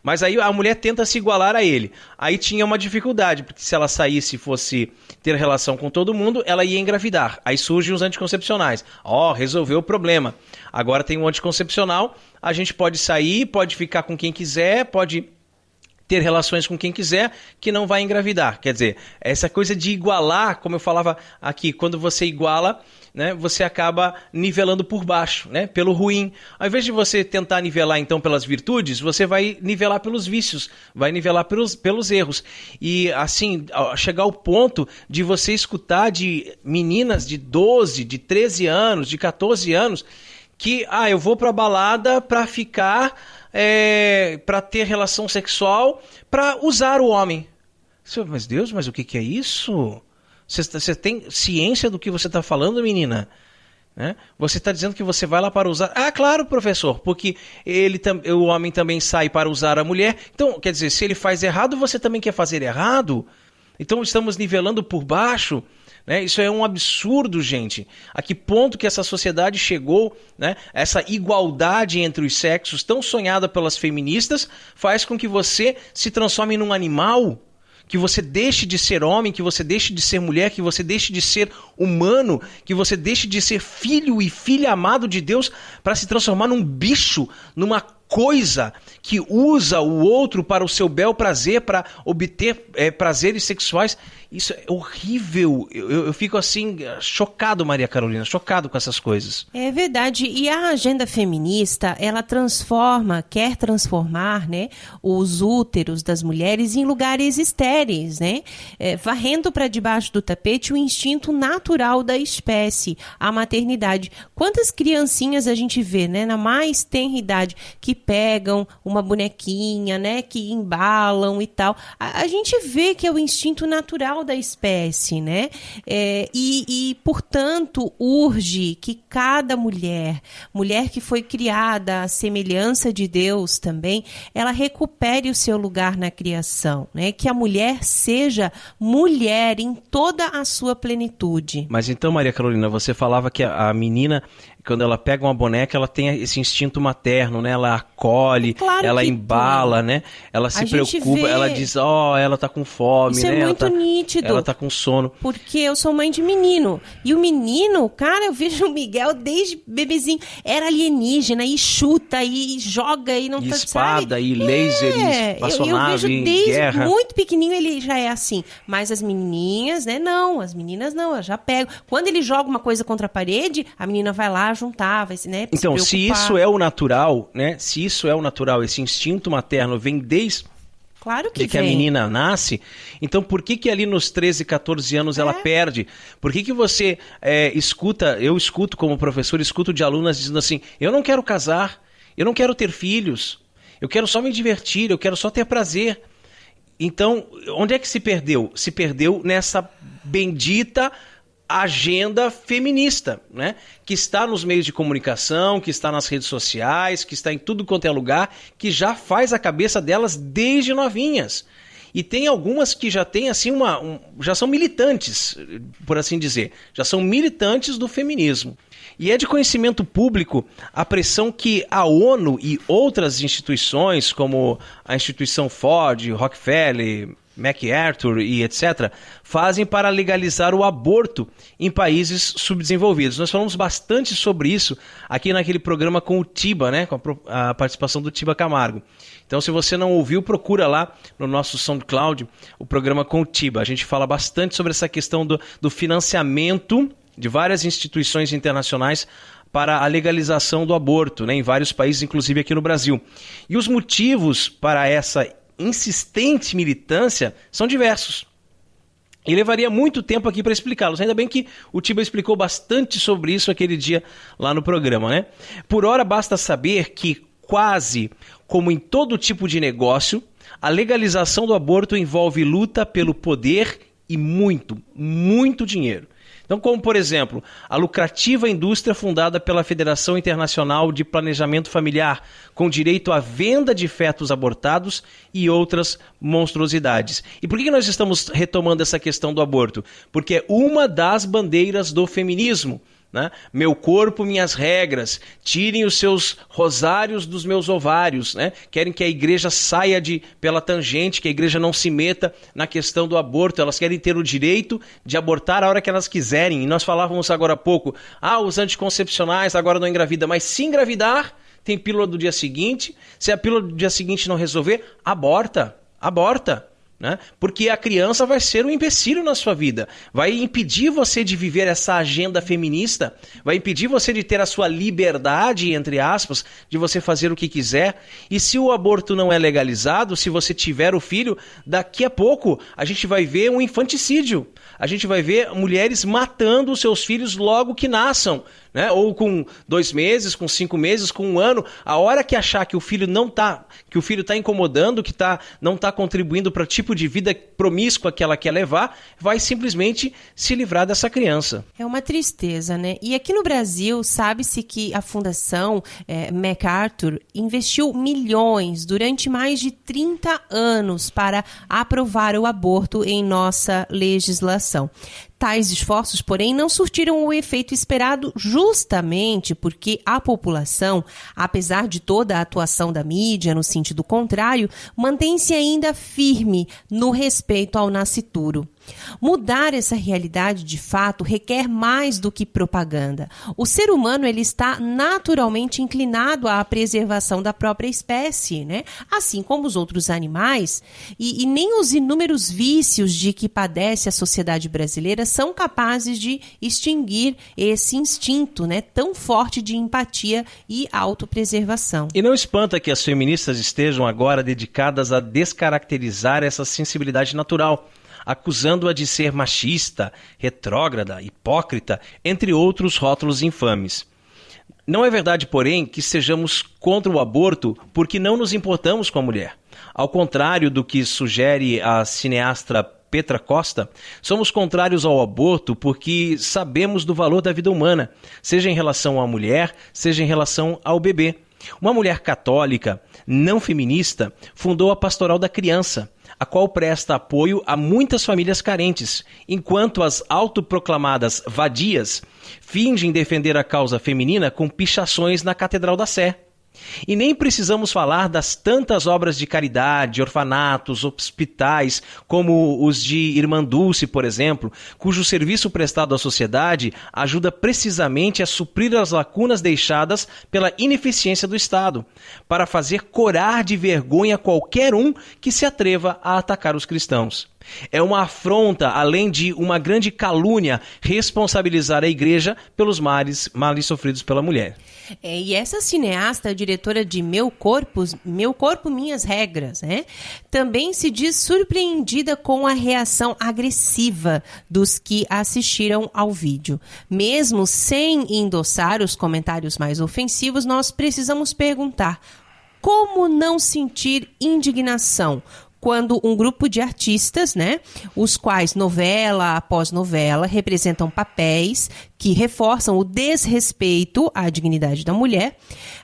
[SPEAKER 2] Mas aí a mulher tenta se igualar a ele. Aí tinha uma dificuldade, porque se ela saísse e fosse ter relação com todo mundo, ela ia engravidar. Aí surgem os anticoncepcionais. Resolveu o problema. Agora tem um anticoncepcional, a gente pode sair, pode ficar com quem quiser, pode ter relações com quem quiser, que não vai engravidar. Quer dizer, essa coisa de igualar, como eu falava aqui, quando você iguala, né, você acaba nivelando por baixo, né, pelo ruim. Ao invés de você tentar nivelar, então, pelas virtudes, você vai nivelar pelos vícios, vai nivelar pelos erros. E, assim, chegar ao ponto de você escutar de meninas de 12, de 13 anos, de 14 anos, que, eu vou pra balada pra ficar... para ter relação sexual, para usar o homem. Mas Deus, mas o que é isso? Você tem ciência do que você está falando, menina? Né? Você está dizendo que você vai lá para usar... Claro, professor, porque o homem também sai para usar a mulher. Então, quer dizer, se ele faz errado, você também quer fazer errado? Então estamos nivelando por baixo... Né? Isso é um absurdo, gente. A que ponto que essa sociedade chegou, né? Essa igualdade entre os sexos tão sonhada pelas feministas faz com que você se transforme num animal, que você deixe de ser homem, que você deixe de ser mulher, que você deixe de ser humano, que você deixe de ser filho e filha amado de Deus para se transformar num bicho, numa coisa que usa o outro para o seu bel prazer, para obter prazeres sexuais. Isso é horrível. Eu fico assim, chocado, Maria Carolina, chocado com essas coisas.
[SPEAKER 3] É verdade. E a agenda feminista, ela quer transformar, né, os úteros das mulheres em lugares estéreis, né? Varrendo para debaixo do tapete o instinto natural da espécie, a maternidade. Quantas criancinhas a gente vê, né, na mais tenra idade, que pegam uma bonequinha, né, que embalam e tal. A gente vê que é o instinto natural da espécie, né? Portanto, urge que cada mulher que foi criada à semelhança de Deus também, ela recupere o seu lugar na criação, né? Que a mulher seja mulher em toda a sua plenitude.
[SPEAKER 2] Mas então, Maria Carolina, você falava que a menina, quando ela pega uma boneca, ela tem esse instinto materno, né? Ela acolhe,
[SPEAKER 3] claro,
[SPEAKER 2] ela embala, tem, né? Ela se preocupa, ela diz, ela tá com fome,
[SPEAKER 3] isso, né?
[SPEAKER 2] É
[SPEAKER 3] muito nítido.
[SPEAKER 2] Ela tá com sono.
[SPEAKER 3] Porque eu sou mãe de menino. E o menino, cara, eu vejo o Miguel desde bebezinho. Era alienígena, e chuta, e joga, e não
[SPEAKER 2] e
[SPEAKER 3] tá,
[SPEAKER 2] espada,
[SPEAKER 3] sabe?
[SPEAKER 2] e laser, e espaçonave,
[SPEAKER 3] eu vejo desde
[SPEAKER 2] guerra.
[SPEAKER 3] muito pequenininho ele já é assim. Mas as menininhas, né? Não, as meninas não, elas já pegam. Quando ele joga uma coisa contra a parede, a menina vai lá juntar, vai, né?
[SPEAKER 2] Então, se isso é o natural, né? Se isso é o natural, esse instinto materno vem desde
[SPEAKER 3] claro que
[SPEAKER 2] a menina nasce, então por que ali nos 13, 14 anos ela perde? Por que você eu escuto como professor, escuto de alunas dizendo assim, eu não quero casar, eu não quero ter filhos, eu quero só me divertir, eu quero só ter prazer. Então, onde é que se perdeu? Se perdeu nessa bendita agenda feminista, né? Que está nos meios de comunicação, que está nas redes sociais, que está em tudo quanto é lugar, que já faz a cabeça delas desde novinhas. E tem algumas que já têm assim já são militantes, por assim dizer, já são militantes do feminismo. E é de conhecimento público a pressão que a ONU e outras instituições, como a instituição Ford, Rockefeller, MacArthur e etc., fazem para legalizar o aborto em países subdesenvolvidos. Nós falamos bastante sobre isso aqui naquele programa com o Tiba, né? Com a participação do Tiba Camargo. Então, se você não ouviu, procura lá no nosso SoundCloud o programa com o Tiba. A gente fala bastante sobre essa questão do financiamento de várias instituições internacionais para a legalização do aborto, né? Em vários países, inclusive aqui no Brasil. E os motivos para essa insistente militância são diversos. E levaria muito tempo aqui para explicá-los. Ainda bem que o Tiba explicou bastante sobre isso aquele dia lá no programa, né? Por ora, basta saber que, quase como em todo tipo de negócio, a legalização do aborto envolve luta pelo poder e muito, muito dinheiro. Então, como, por exemplo, a lucrativa indústria fundada pela Federação Internacional de Planejamento Familiar, com direito à venda de fetos abortados e outras monstruosidades. E por que nós estamos retomando essa questão do aborto? Porque é uma das bandeiras do feminismo. Né? Meu corpo, minhas regras, tirem os seus rosários dos meus ovários, né? Querem que a igreja saia pela tangente, que a igreja não se meta na questão do aborto, elas querem ter o direito de abortar a hora que elas quiserem, e nós falávamos agora há pouco, os anticoncepcionais agora não engravida, mas se engravidar, tem pílula do dia seguinte, se a pílula do dia seguinte não resolver, aborta. aborta. Né? Porque a criança vai ser um empecilho na sua vida, vai impedir você de viver essa agenda feminista, vai impedir você de ter a sua liberdade, entre aspas, de você fazer o que quiser. E se o aborto não é legalizado, se você tiver o filho, daqui a pouco a gente vai ver um infanticídio, a gente vai ver mulheres matando os seus filhos logo que nasçam, né? Ou com 2 meses, com 5 meses, com 1 ano, a hora que achar que o filho está incomodando, que não está contribuindo para o tipo de vida promíscua que ela quer levar, vai simplesmente se livrar dessa criança.
[SPEAKER 3] É uma tristeza, né? E aqui no Brasil, sabe-se que a Fundação MacArthur investiu milhões durante mais de 30 anos para aprovar o aborto em nossa legislação. Tais esforços, porém, não surtiram o efeito esperado justamente porque a população, apesar de toda a atuação da mídia no sentido contrário, mantém-se ainda firme no respeito ao nascituro. Mudar essa realidade de fato requer mais do que propaganda. O ser humano ele está naturalmente inclinado à preservação da própria espécie, né? Assim como os outros animais, e nem os inúmeros vícios de que padece a sociedade brasileira são capazes de extinguir esse instinto, né, tão forte de empatia e autopreservação.
[SPEAKER 2] E não espanta que as feministas estejam agora dedicadas a descaracterizar essa sensibilidade natural, acusando-a de ser machista, retrógrada, hipócrita, entre outros rótulos infames. Não é verdade, porém, que sejamos contra o aborto porque não nos importamos com a mulher. Ao contrário do que sugere a cineasta Petra Costa, somos contrários ao aborto porque sabemos do valor da vida humana, seja em relação à mulher, seja em relação ao bebê. Uma mulher católica, não feminista, fundou a Pastoral da Criança, a qual presta apoio a muitas famílias carentes, enquanto as autoproclamadas vadias fingem defender a causa feminina com pichações na Catedral da Sé. E nem precisamos falar das tantas obras de caridade, orfanatos, hospitais, como os de Irmã Dulce, por exemplo, cujo serviço prestado à sociedade ajuda precisamente a suprir as lacunas deixadas pela ineficiência do Estado, para fazer corar de vergonha qualquer um que se atreva a atacar os cristãos. É uma afronta, além de uma grande calúnia, responsabilizar a igreja pelos males sofridos pela mulher.
[SPEAKER 3] E essa cineasta, diretora de Meu Corpo, Minhas Regras, né, também se diz surpreendida com a reação agressiva dos que assistiram ao vídeo. Mesmo sem endossar os comentários mais ofensivos, nós precisamos perguntar: como não sentir indignação quando um grupo de artistas, né, os quais novela após novela representam papéis que reforçam o desrespeito à dignidade da mulher,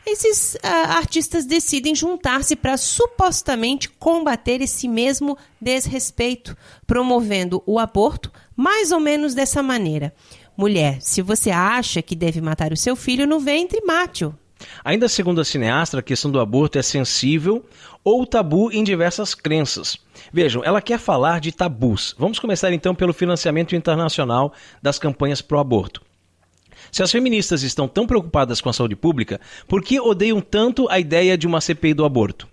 [SPEAKER 3] esses artistas decidem juntar-se para supostamente combater esse mesmo desrespeito, promovendo o aborto mais ou menos dessa maneira: mulher, se você acha que deve matar o seu filho no ventre, mate-o.
[SPEAKER 2] Ainda segundo a cineasta, a questão do aborto é sensível ou tabu em diversas crenças. Vejam, ela quer falar de tabus. Vamos começar então pelo financiamento internacional das campanhas pró-aborto. Se as feministas estão tão preocupadas com a saúde pública, por que odeiam tanto a ideia de uma CPI do aborto?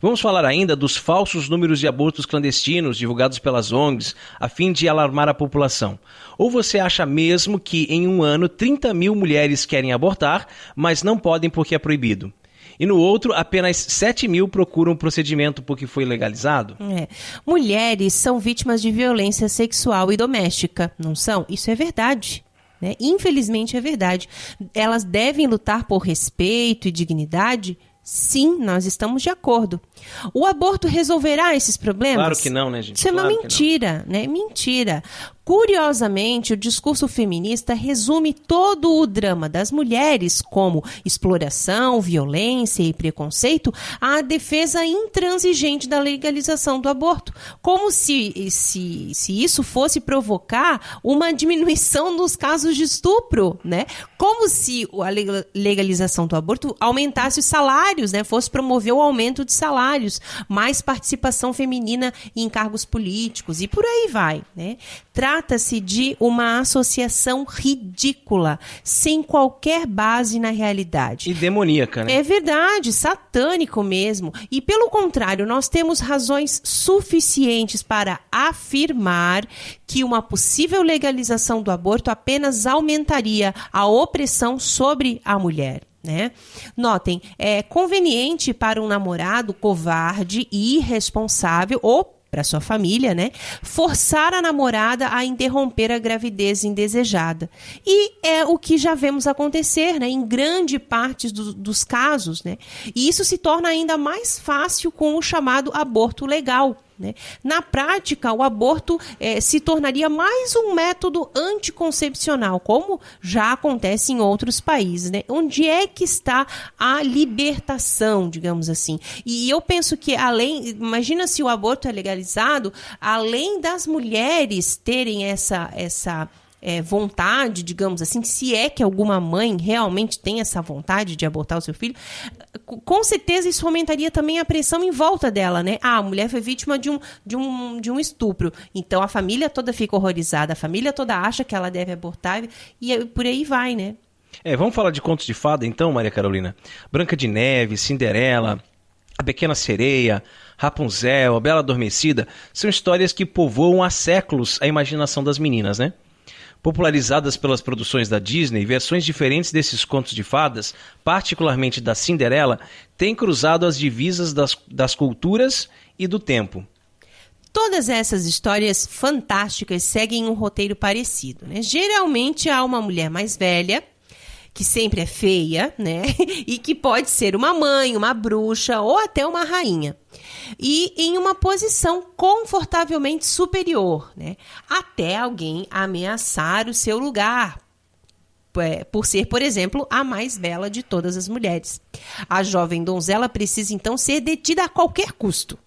[SPEAKER 2] Vamos falar ainda dos falsos números de abortos clandestinos divulgados pelas ONGs a fim de alarmar a população. Ou você acha mesmo que em um ano 30 mil mulheres querem abortar, mas não podem porque é proibido? E no outro, apenas 7 mil procuram o procedimento porque foi legalizado?
[SPEAKER 3] Mulheres são vítimas de violência sexual e doméstica, não são? Isso é verdade. Né? Infelizmente é verdade. Elas devem lutar por respeito e dignidade? Sim, nós estamos de acordo. O aborto resolverá esses problemas?
[SPEAKER 2] Claro que não, né, gente?
[SPEAKER 3] Isso é uma mentira, né? Mentira. Curiosamente, o discurso feminista resume todo o drama das mulheres, como exploração, violência e preconceito, à defesa intransigente da legalização do aborto. Como se isso fosse provocar uma diminuição dos casos de estupro, né? Como se a legalização do aborto aumentasse os salários, né? Fosse promover o aumento de salários, mais participação feminina em cargos políticos e por aí vai, né? Trata-se de uma associação ridícula, sem qualquer base na realidade.
[SPEAKER 2] E demoníaca, né?
[SPEAKER 3] É verdade, satânico mesmo. E pelo contrário, nós temos razões suficientes para afirmar que uma possível legalização do aborto apenas aumentaria a opressão sobre a mulher. Né? Notem, é conveniente para um namorado covarde e irresponsável ou para sua família, né, forçar a namorada a interromper a gravidez indesejada. E é o que já vemos acontecer, né, em grande parte dos casos, né? E isso se torna ainda mais fácil com o chamado aborto legal. Né? Na prática, o aborto se tornaria mais um método anticoncepcional, como já acontece em outros países. Né? Onde é que está a libertação, digamos assim? E eu penso que imagina se o aborto é legalizado, além das mulheres terem essa vontade, digamos assim, se é que alguma mãe realmente tem essa vontade de abortar o seu filho, com certeza isso aumentaria também a pressão em volta dela, né? A mulher foi vítima de um estupro, então a família toda fica horrorizada, a família toda acha que ela deve abortar e por aí vai, né?
[SPEAKER 2] Vamos falar de contos de fada então, Maria Carolina? Branca de Neve, Cinderela, A Pequena Sereia, Rapunzel, A Bela Adormecida, são histórias que povoam há séculos a imaginação das meninas, né? Popularizadas pelas produções da Disney, versões diferentes desses contos de fadas, particularmente da Cinderela, têm cruzado as divisas das culturas e do tempo.
[SPEAKER 3] Todas essas histórias fantásticas seguem um roteiro parecido, né? Geralmente há uma mulher mais velha, que sempre é feia, né? E que pode ser uma mãe, uma bruxa ou até uma rainha. E em uma posição confortavelmente superior, né? Até alguém ameaçar o seu lugar, por ser, por exemplo, a mais bela de todas as mulheres. A jovem donzela precisa então ser detida a qualquer custo.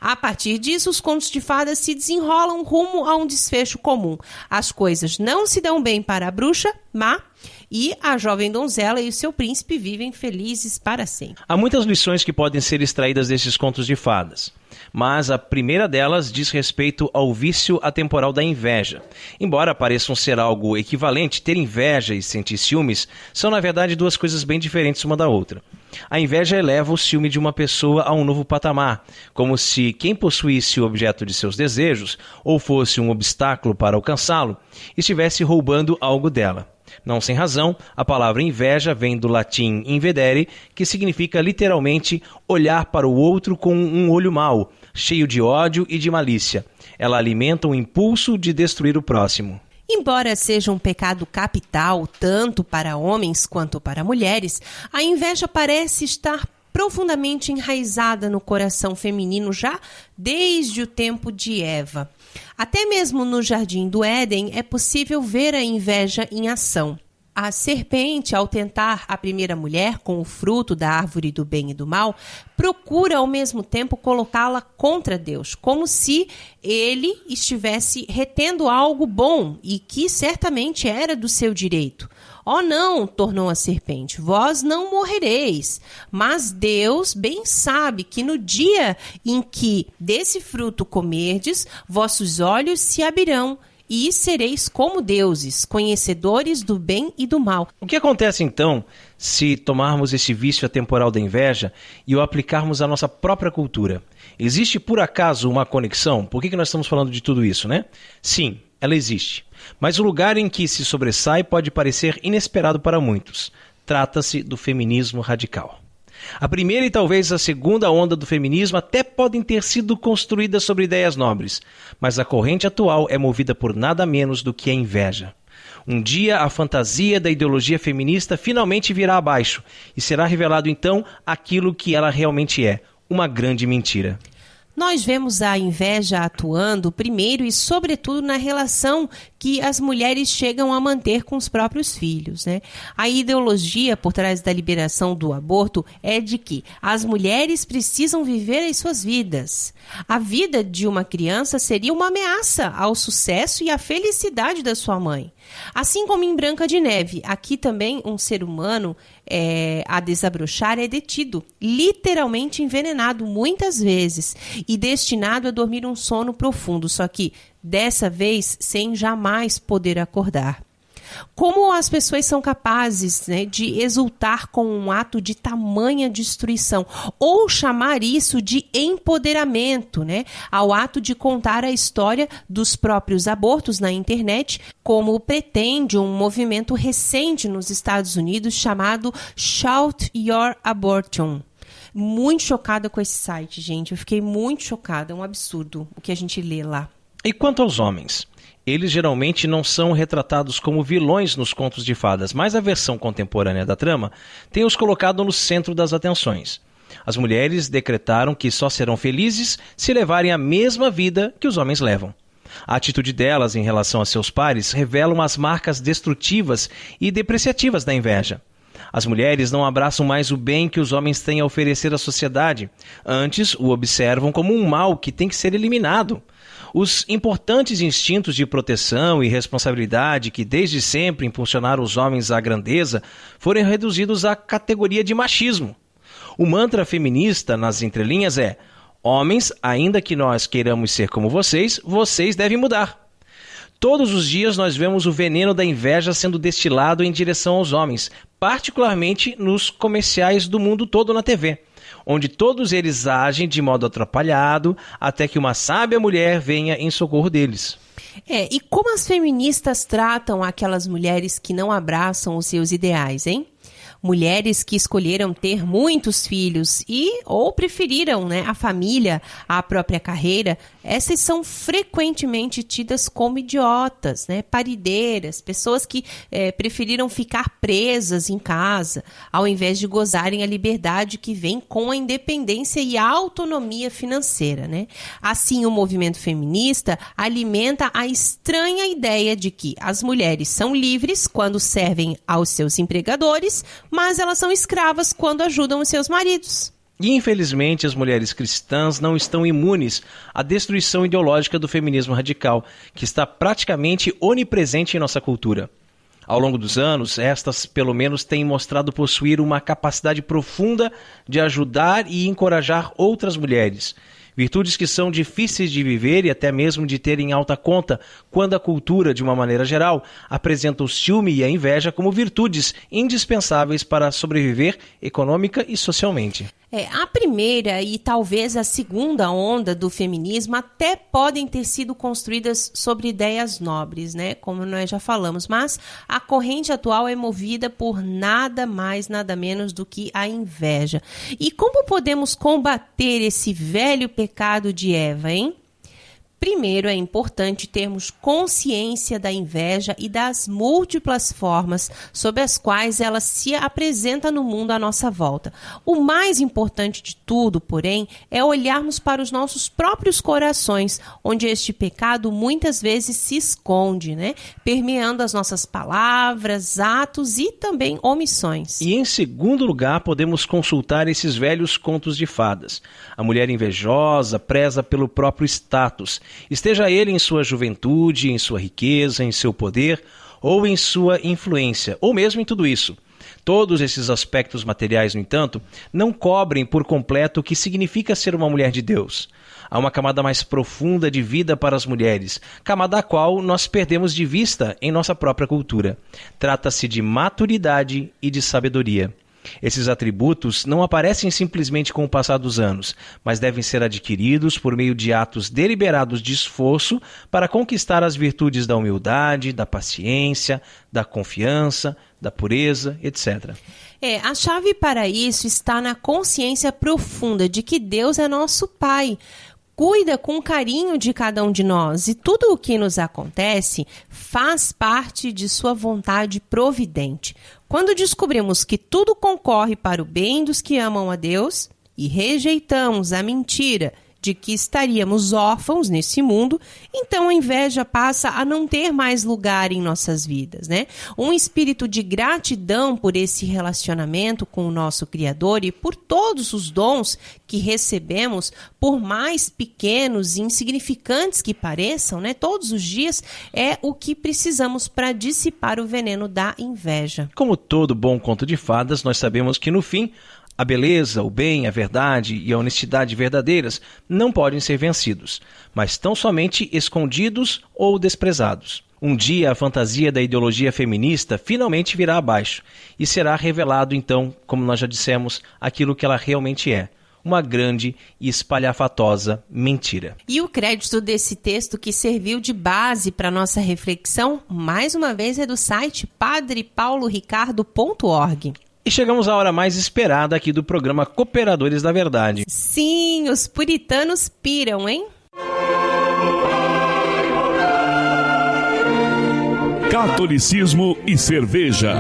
[SPEAKER 3] A partir disso, os contos de fadas se desenrolam rumo a um desfecho comum. As coisas não se dão bem para a bruxa má e a jovem donzela e o seu príncipe vivem felizes para sempre.
[SPEAKER 2] Há muitas lições que podem ser extraídas desses contos de fadas, mas a primeira delas diz respeito ao vício atemporal da inveja. Embora pareçam ser algo equivalente, ter inveja e sentir ciúmes são, na verdade, duas coisas bem diferentes uma da outra. A inveja eleva o ciúme de uma pessoa a um novo patamar, como se quem possuísse o objeto de seus desejos, ou fosse um obstáculo para alcançá-lo, estivesse roubando algo dela. Não sem razão, a palavra inveja vem do latim invedere, que significa literalmente olhar para o outro com um olho mau, cheio de ódio e de malícia. Ela alimenta o impulso de destruir o próximo.
[SPEAKER 3] Embora seja um pecado capital, tanto para homens quanto para mulheres, a inveja parece estar profundamente enraizada no coração feminino já desde o tempo de Eva. Até mesmo no Jardim do Éden é possível ver a inveja em ação. A serpente, ao tentar a primeira mulher com o fruto da árvore do bem e do mal, procura ao mesmo tempo colocá-la contra Deus, como se ele estivesse retendo algo bom e que certamente era do seu direito. Oh não, tornou a serpente, vós não morrereis, mas Deus bem sabe que no dia em que desse fruto comerdes, vossos olhos se abrirão, e sereis como deuses, conhecedores do bem e do mal.
[SPEAKER 2] O que acontece então se tomarmos esse vício atemporal da inveja e o aplicarmos à nossa própria cultura? Existe por acaso uma conexão? Por que nós estamos falando de tudo isso, né? Sim, ela existe. Mas o lugar em que se sobressai pode parecer inesperado para muitos. Trata-se do feminismo radical. A primeira e talvez a segunda onda do feminismo até podem ter sido construídas sobre ideias nobres, mas a corrente atual é movida por nada menos do que a inveja. Um dia a fantasia da ideologia feminista finalmente virá abaixo e será revelado então aquilo que ela realmente é, uma grande mentira.
[SPEAKER 3] Nós vemos a inveja atuando primeiro e sobretudo na relação que as mulheres chegam a manter com os próprios filhos, né? A ideologia por trás da liberação do aborto é de que as mulheres precisam viver as suas vidas. A vida de uma criança seria uma ameaça ao sucesso e à felicidade da sua mãe. Assim como em Branca de Neve, aqui também um ser humano a desabrochar é detido, literalmente envenenado muitas vezes. e destinado a dormir um sono profundo, só que dessa vez sem jamais poder acordar. Como as pessoas são capazes, né, de exultar com um ato de tamanha destruição, ou chamar isso de empoderamento, né, ao ato de contar a história dos próprios abortos na internet, como pretende um movimento recente nos Estados Unidos chamado Shout Your Abortion. Muito chocada com esse site, gente. Eu fiquei muito chocada. É um absurdo o que a gente lê lá.
[SPEAKER 2] E quanto aos homens? Eles geralmente não são retratados como vilões nos contos de fadas, mas a versão contemporânea da trama tem os colocado no centro das atenções. As mulheres decretaram que só serão felizes se levarem a mesma vida que os homens levam. A atitude delas em relação a seus pares revelam as marcas destrutivas e depreciativas da inveja. As mulheres não abraçam mais o bem que os homens têm a oferecer à sociedade. Antes, o observam como um mal que tem que ser eliminado. Os importantes instintos de proteção e responsabilidade que desde sempre impulsionaram os homens à grandeza foram reduzidos à categoria de machismo. O mantra feminista nas entrelinhas é: homens, ainda que nós queiramos ser como vocês, vocês devem mudar. Todos os dias nós vemos o veneno da inveja sendo destilado em direção aos homens, particularmente nos comerciais do mundo todo na TV, onde todos eles agem de modo atrapalhado até que uma sábia mulher venha em socorro deles.
[SPEAKER 3] E como as feministas tratam aquelas mulheres que não abraçam os seus ideais, hein? Mulheres que escolheram ter muitos filhos ou preferiram, né, a família à própria carreira, essas são frequentemente tidas como idiotas, né, parideiras, pessoas que preferiram ficar presas em casa, ao invés de gozarem a liberdade que vem com a independência e a autonomia financeira, né? Assim, o movimento feminista alimenta a estranha ideia de que as mulheres são livres quando servem aos seus empregadores, mas elas são escravas quando ajudam os seus maridos.
[SPEAKER 2] E infelizmente as mulheres cristãs não estão imunes à destruição ideológica do feminismo radical, que está praticamente onipresente em nossa cultura. Ao longo dos anos, estas pelo menos têm mostrado possuir uma capacidade profunda de ajudar e encorajar outras mulheres. Virtudes que são difíceis de viver e até mesmo de ter em alta conta, quando a cultura, de uma maneira geral, apresenta o ciúme e a inveja como virtudes indispensáveis para sobreviver econômica e socialmente.
[SPEAKER 3] A primeira e talvez a segunda onda do feminismo até podem ter sido construídas sobre ideias nobres, né? Como nós já falamos, mas a corrente atual é movida por nada mais, nada menos do que a inveja. E como podemos combater esse velho pecado de Eva, hein? Primeiro, é importante termos consciência da inveja e das múltiplas formas sob as quais ela se apresenta no mundo à nossa volta. O mais importante de tudo, porém, é olharmos para os nossos próprios corações, onde este pecado muitas vezes se esconde, né? Permeando as nossas palavras, atos e também omissões.
[SPEAKER 2] E em segundo lugar, podemos consultar esses velhos contos de fadas. A mulher invejosa preza pelo próprio status, esteja ele em sua juventude, em sua riqueza, em seu poder ou em sua influência, ou mesmo em tudo isso. Todos esses aspectos materiais, no entanto, não cobrem por completo o que significa ser uma mulher de Deus. Há uma camada mais profunda de vida para as mulheres, camada a qual nós perdemos de vista em nossa própria cultura. Trata-se de maturidade e de sabedoria. Esses atributos não aparecem simplesmente com o passar dos anos, mas devem ser adquiridos por meio de atos deliberados de esforço para conquistar as virtudes da humildade, da paciência, da confiança, da pureza, etc.
[SPEAKER 3] A chave para isso está na consciência profunda de que Deus é nosso Pai. Cuida com carinho de cada um de nós e tudo o que nos acontece faz parte de sua vontade providente. Quando descobrimos que tudo concorre para o bem dos que amam a Deus e rejeitamos a mentira de que estaríamos órfãos nesse mundo, então a inveja passa a não ter mais lugar em nossas vidas, né? Um espírito de gratidão por esse relacionamento com o nosso Criador e por todos os dons que recebemos, por mais pequenos e insignificantes que pareçam, né? Todos os dias é o que precisamos para dissipar o veneno da inveja.
[SPEAKER 2] Como todo bom conto de fadas, nós sabemos que no fim A beleza, o bem, a verdade e a honestidade verdadeiras não podem ser vencidos, mas tão somente escondidos ou desprezados. Um dia a fantasia da ideologia feminista finalmente virá abaixo e será revelado então, como nós já dissemos, aquilo que ela realmente é. Uma grande e espalhafatosa mentira.
[SPEAKER 3] E o crédito desse texto que serviu de base para nossa reflexão, mais uma vez, é do site padrepauloricardo.org.
[SPEAKER 2] E chegamos à hora mais esperada aqui do programa Cooperadores da Verdade.
[SPEAKER 3] Sim, os puritanos piram, hein?
[SPEAKER 1] Catolicismo e cerveja.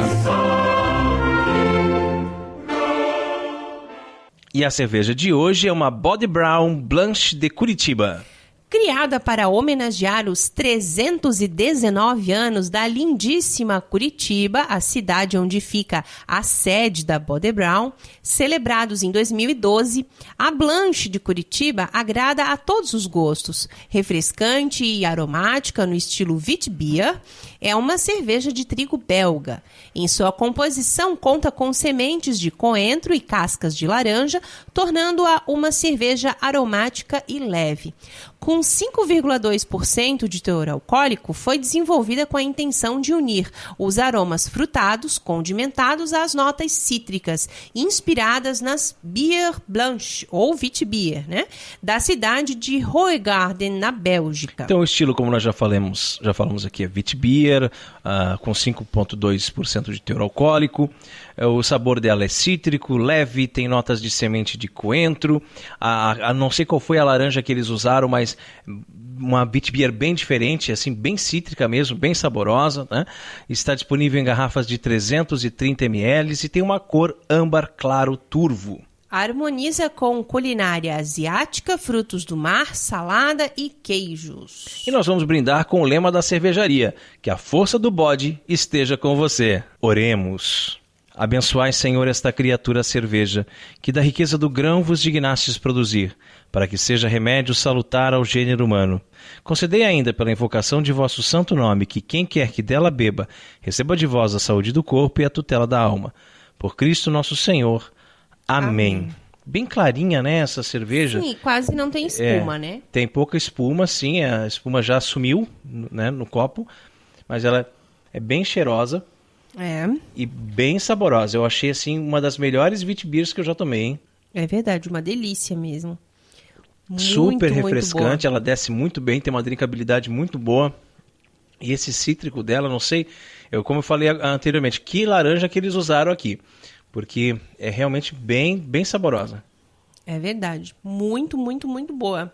[SPEAKER 2] E a cerveja de hoje é uma Body Brown Blanche de Curitiba.
[SPEAKER 3] Criada para homenagear os 319 anos da lindíssima Curitiba, a cidade onde fica a sede da Body Brown, celebrados em 2012, a Blanche de Curitiba agrada a todos os gostos. Refrescante e aromática no estilo Witbier, é uma cerveja de trigo belga. Em sua composição, conta com sementes de coentro e cascas de laranja, tornando-a uma cerveja aromática e leve. Com 5,2% de teor alcoólico, foi desenvolvida com a intenção de unir os aromas frutados, condimentados às notas cítricas, inspiradas nas Bière Blanche, ou Witbier, né? Da cidade de Hoegaarden, na Bélgica.
[SPEAKER 2] Então o estilo, como nós já falamos aqui, é Witbier, com 5,2% de teor alcoólico. O sabor dela é cítrico, leve, tem notas de semente de coentro. Não sei qual foi a laranja que eles usaram, mas uma Witbier bem diferente, assim, bem cítrica mesmo, bem saborosa, né? Está disponível em garrafas de 330 ml e tem uma cor âmbar claro turvo.
[SPEAKER 3] Harmoniza com culinária asiática, frutos do mar, salada e queijos.
[SPEAKER 2] E nós vamos brindar com o lema da cervejaria, que a força do bode esteja com você. Oremos. Abençoai, Senhor, esta criatura cerveja, que da riqueza do grão vos dignastes produzir, para que seja remédio salutar ao gênero humano. Concedei ainda, pela invocação de vosso santo nome, que quem quer que dela beba, receba de vós a saúde do corpo e a tutela da alma. Por Cristo nosso Senhor. Amém. Bem clarinha, né, essa cerveja?
[SPEAKER 3] Sim, quase não tem espuma, né?
[SPEAKER 2] Tem pouca espuma, sim, a espuma já sumiu, né, no copo, mas ela é bem cheirosa.
[SPEAKER 3] É.
[SPEAKER 2] E bem saborosa. Eu achei, assim, uma das melhores Witbiers que eu já tomei, hein?
[SPEAKER 3] É verdade, uma delícia mesmo.
[SPEAKER 2] Super refrescante, ela desce muito bem, tem uma drinkabilidade muito boa. E esse cítrico dela, não sei, como eu falei anteriormente, que laranja que eles usaram aqui. Porque é realmente bem, bem saborosa.
[SPEAKER 3] É verdade. Muito, muito, muito boa.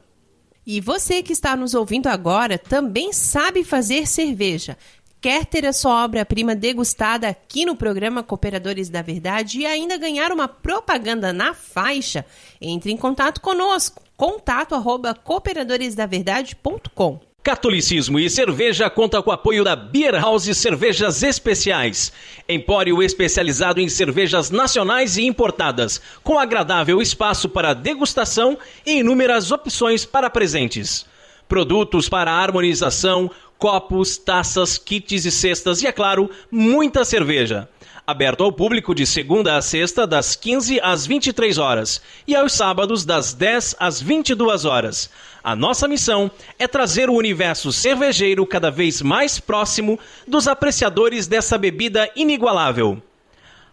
[SPEAKER 3] E você que está nos ouvindo agora também sabe fazer cerveja. Quer ter a sua obra-prima degustada aqui no programa Cooperadores da Verdade e ainda ganhar uma propaganda na faixa? Entre em contato conosco. contato@cooperadoresdaverdade.com.
[SPEAKER 2] Catolicismo e cerveja conta com o apoio da Beer House Cervejas Especiais, empório especializado em cervejas nacionais e importadas, com agradável espaço para degustação e inúmeras opções para presentes. Produtos para harmonização, copos, taças, kits e cestas e, é claro, muita cerveja. Aberto ao público de segunda a sexta, das 15 às 23 horas e aos sábados, das 10 às 22 horas. A nossa missão é trazer o universo cervejeiro cada vez mais próximo dos apreciadores dessa bebida inigualável.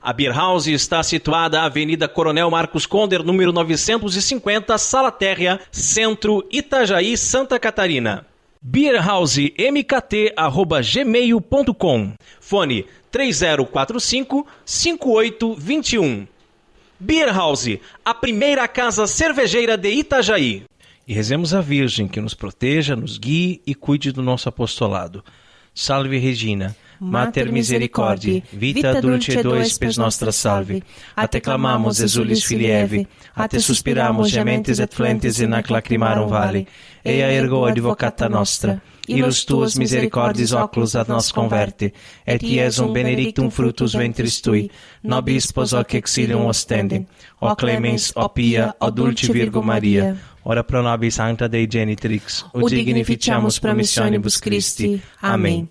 [SPEAKER 2] A Beer House está situada na Avenida Coronel Marcos Conder, número 950, Sala Térrea, Centro, Itajaí, Santa Catarina. beerhousemkt@gmail.com. Fone 3045-5821. Beer House, a primeira casa cervejeira de Itajaí. E rezemos a Virgem que nos proteja, nos guie e cuide do nosso apostolado. Salve Regina, Mater Misericordiae, vita dulce do espes nostra salve. A te clamamos, exulis filieve, a te suspiramos, gementes et flentes in ac lacrimarum vale. Ea ergo advocata nostra, ilus tuos misericordiis oculos ad nos converte, et iesum benedictum fructus ventris tui, nobis spos hoc exilium ostendem, o clemens, o pia, o dulce Virgo Maria. Ora pro nobis sancta Dei genitrix, o dignificiamus promissionibus Christi. Amém.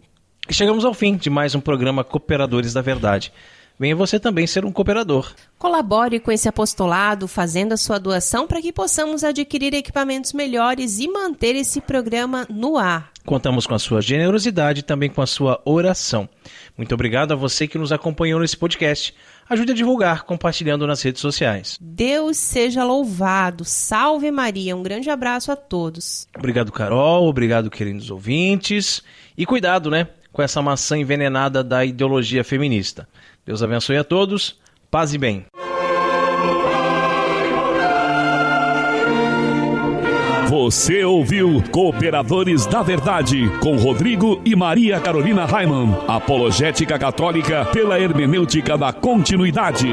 [SPEAKER 2] E chegamos ao fim de mais um programa Cooperadores da Verdade. venha você também ser um cooperador.
[SPEAKER 3] Colabore com esse apostolado, fazendo a sua doação para que possamos adquirir equipamentos melhores e manter esse programa no ar.
[SPEAKER 2] Contamos com a sua generosidade e também com a sua oração. Muito obrigado a você que nos acompanhou nesse podcast. Ajude a divulgar, compartilhando nas redes sociais.
[SPEAKER 3] Deus seja louvado. Salve Maria. Um grande abraço a todos.
[SPEAKER 2] Obrigado, Carol. Obrigado, queridos ouvintes. E cuidado, né, com essa maçã envenenada da ideologia feminista. Deus abençoe a todos. Paz e bem.
[SPEAKER 1] Você ouviu Cooperadores da Verdade, com Rodrigo e Maria Carolina Raimann, apologética católica pela hermenêutica da continuidade.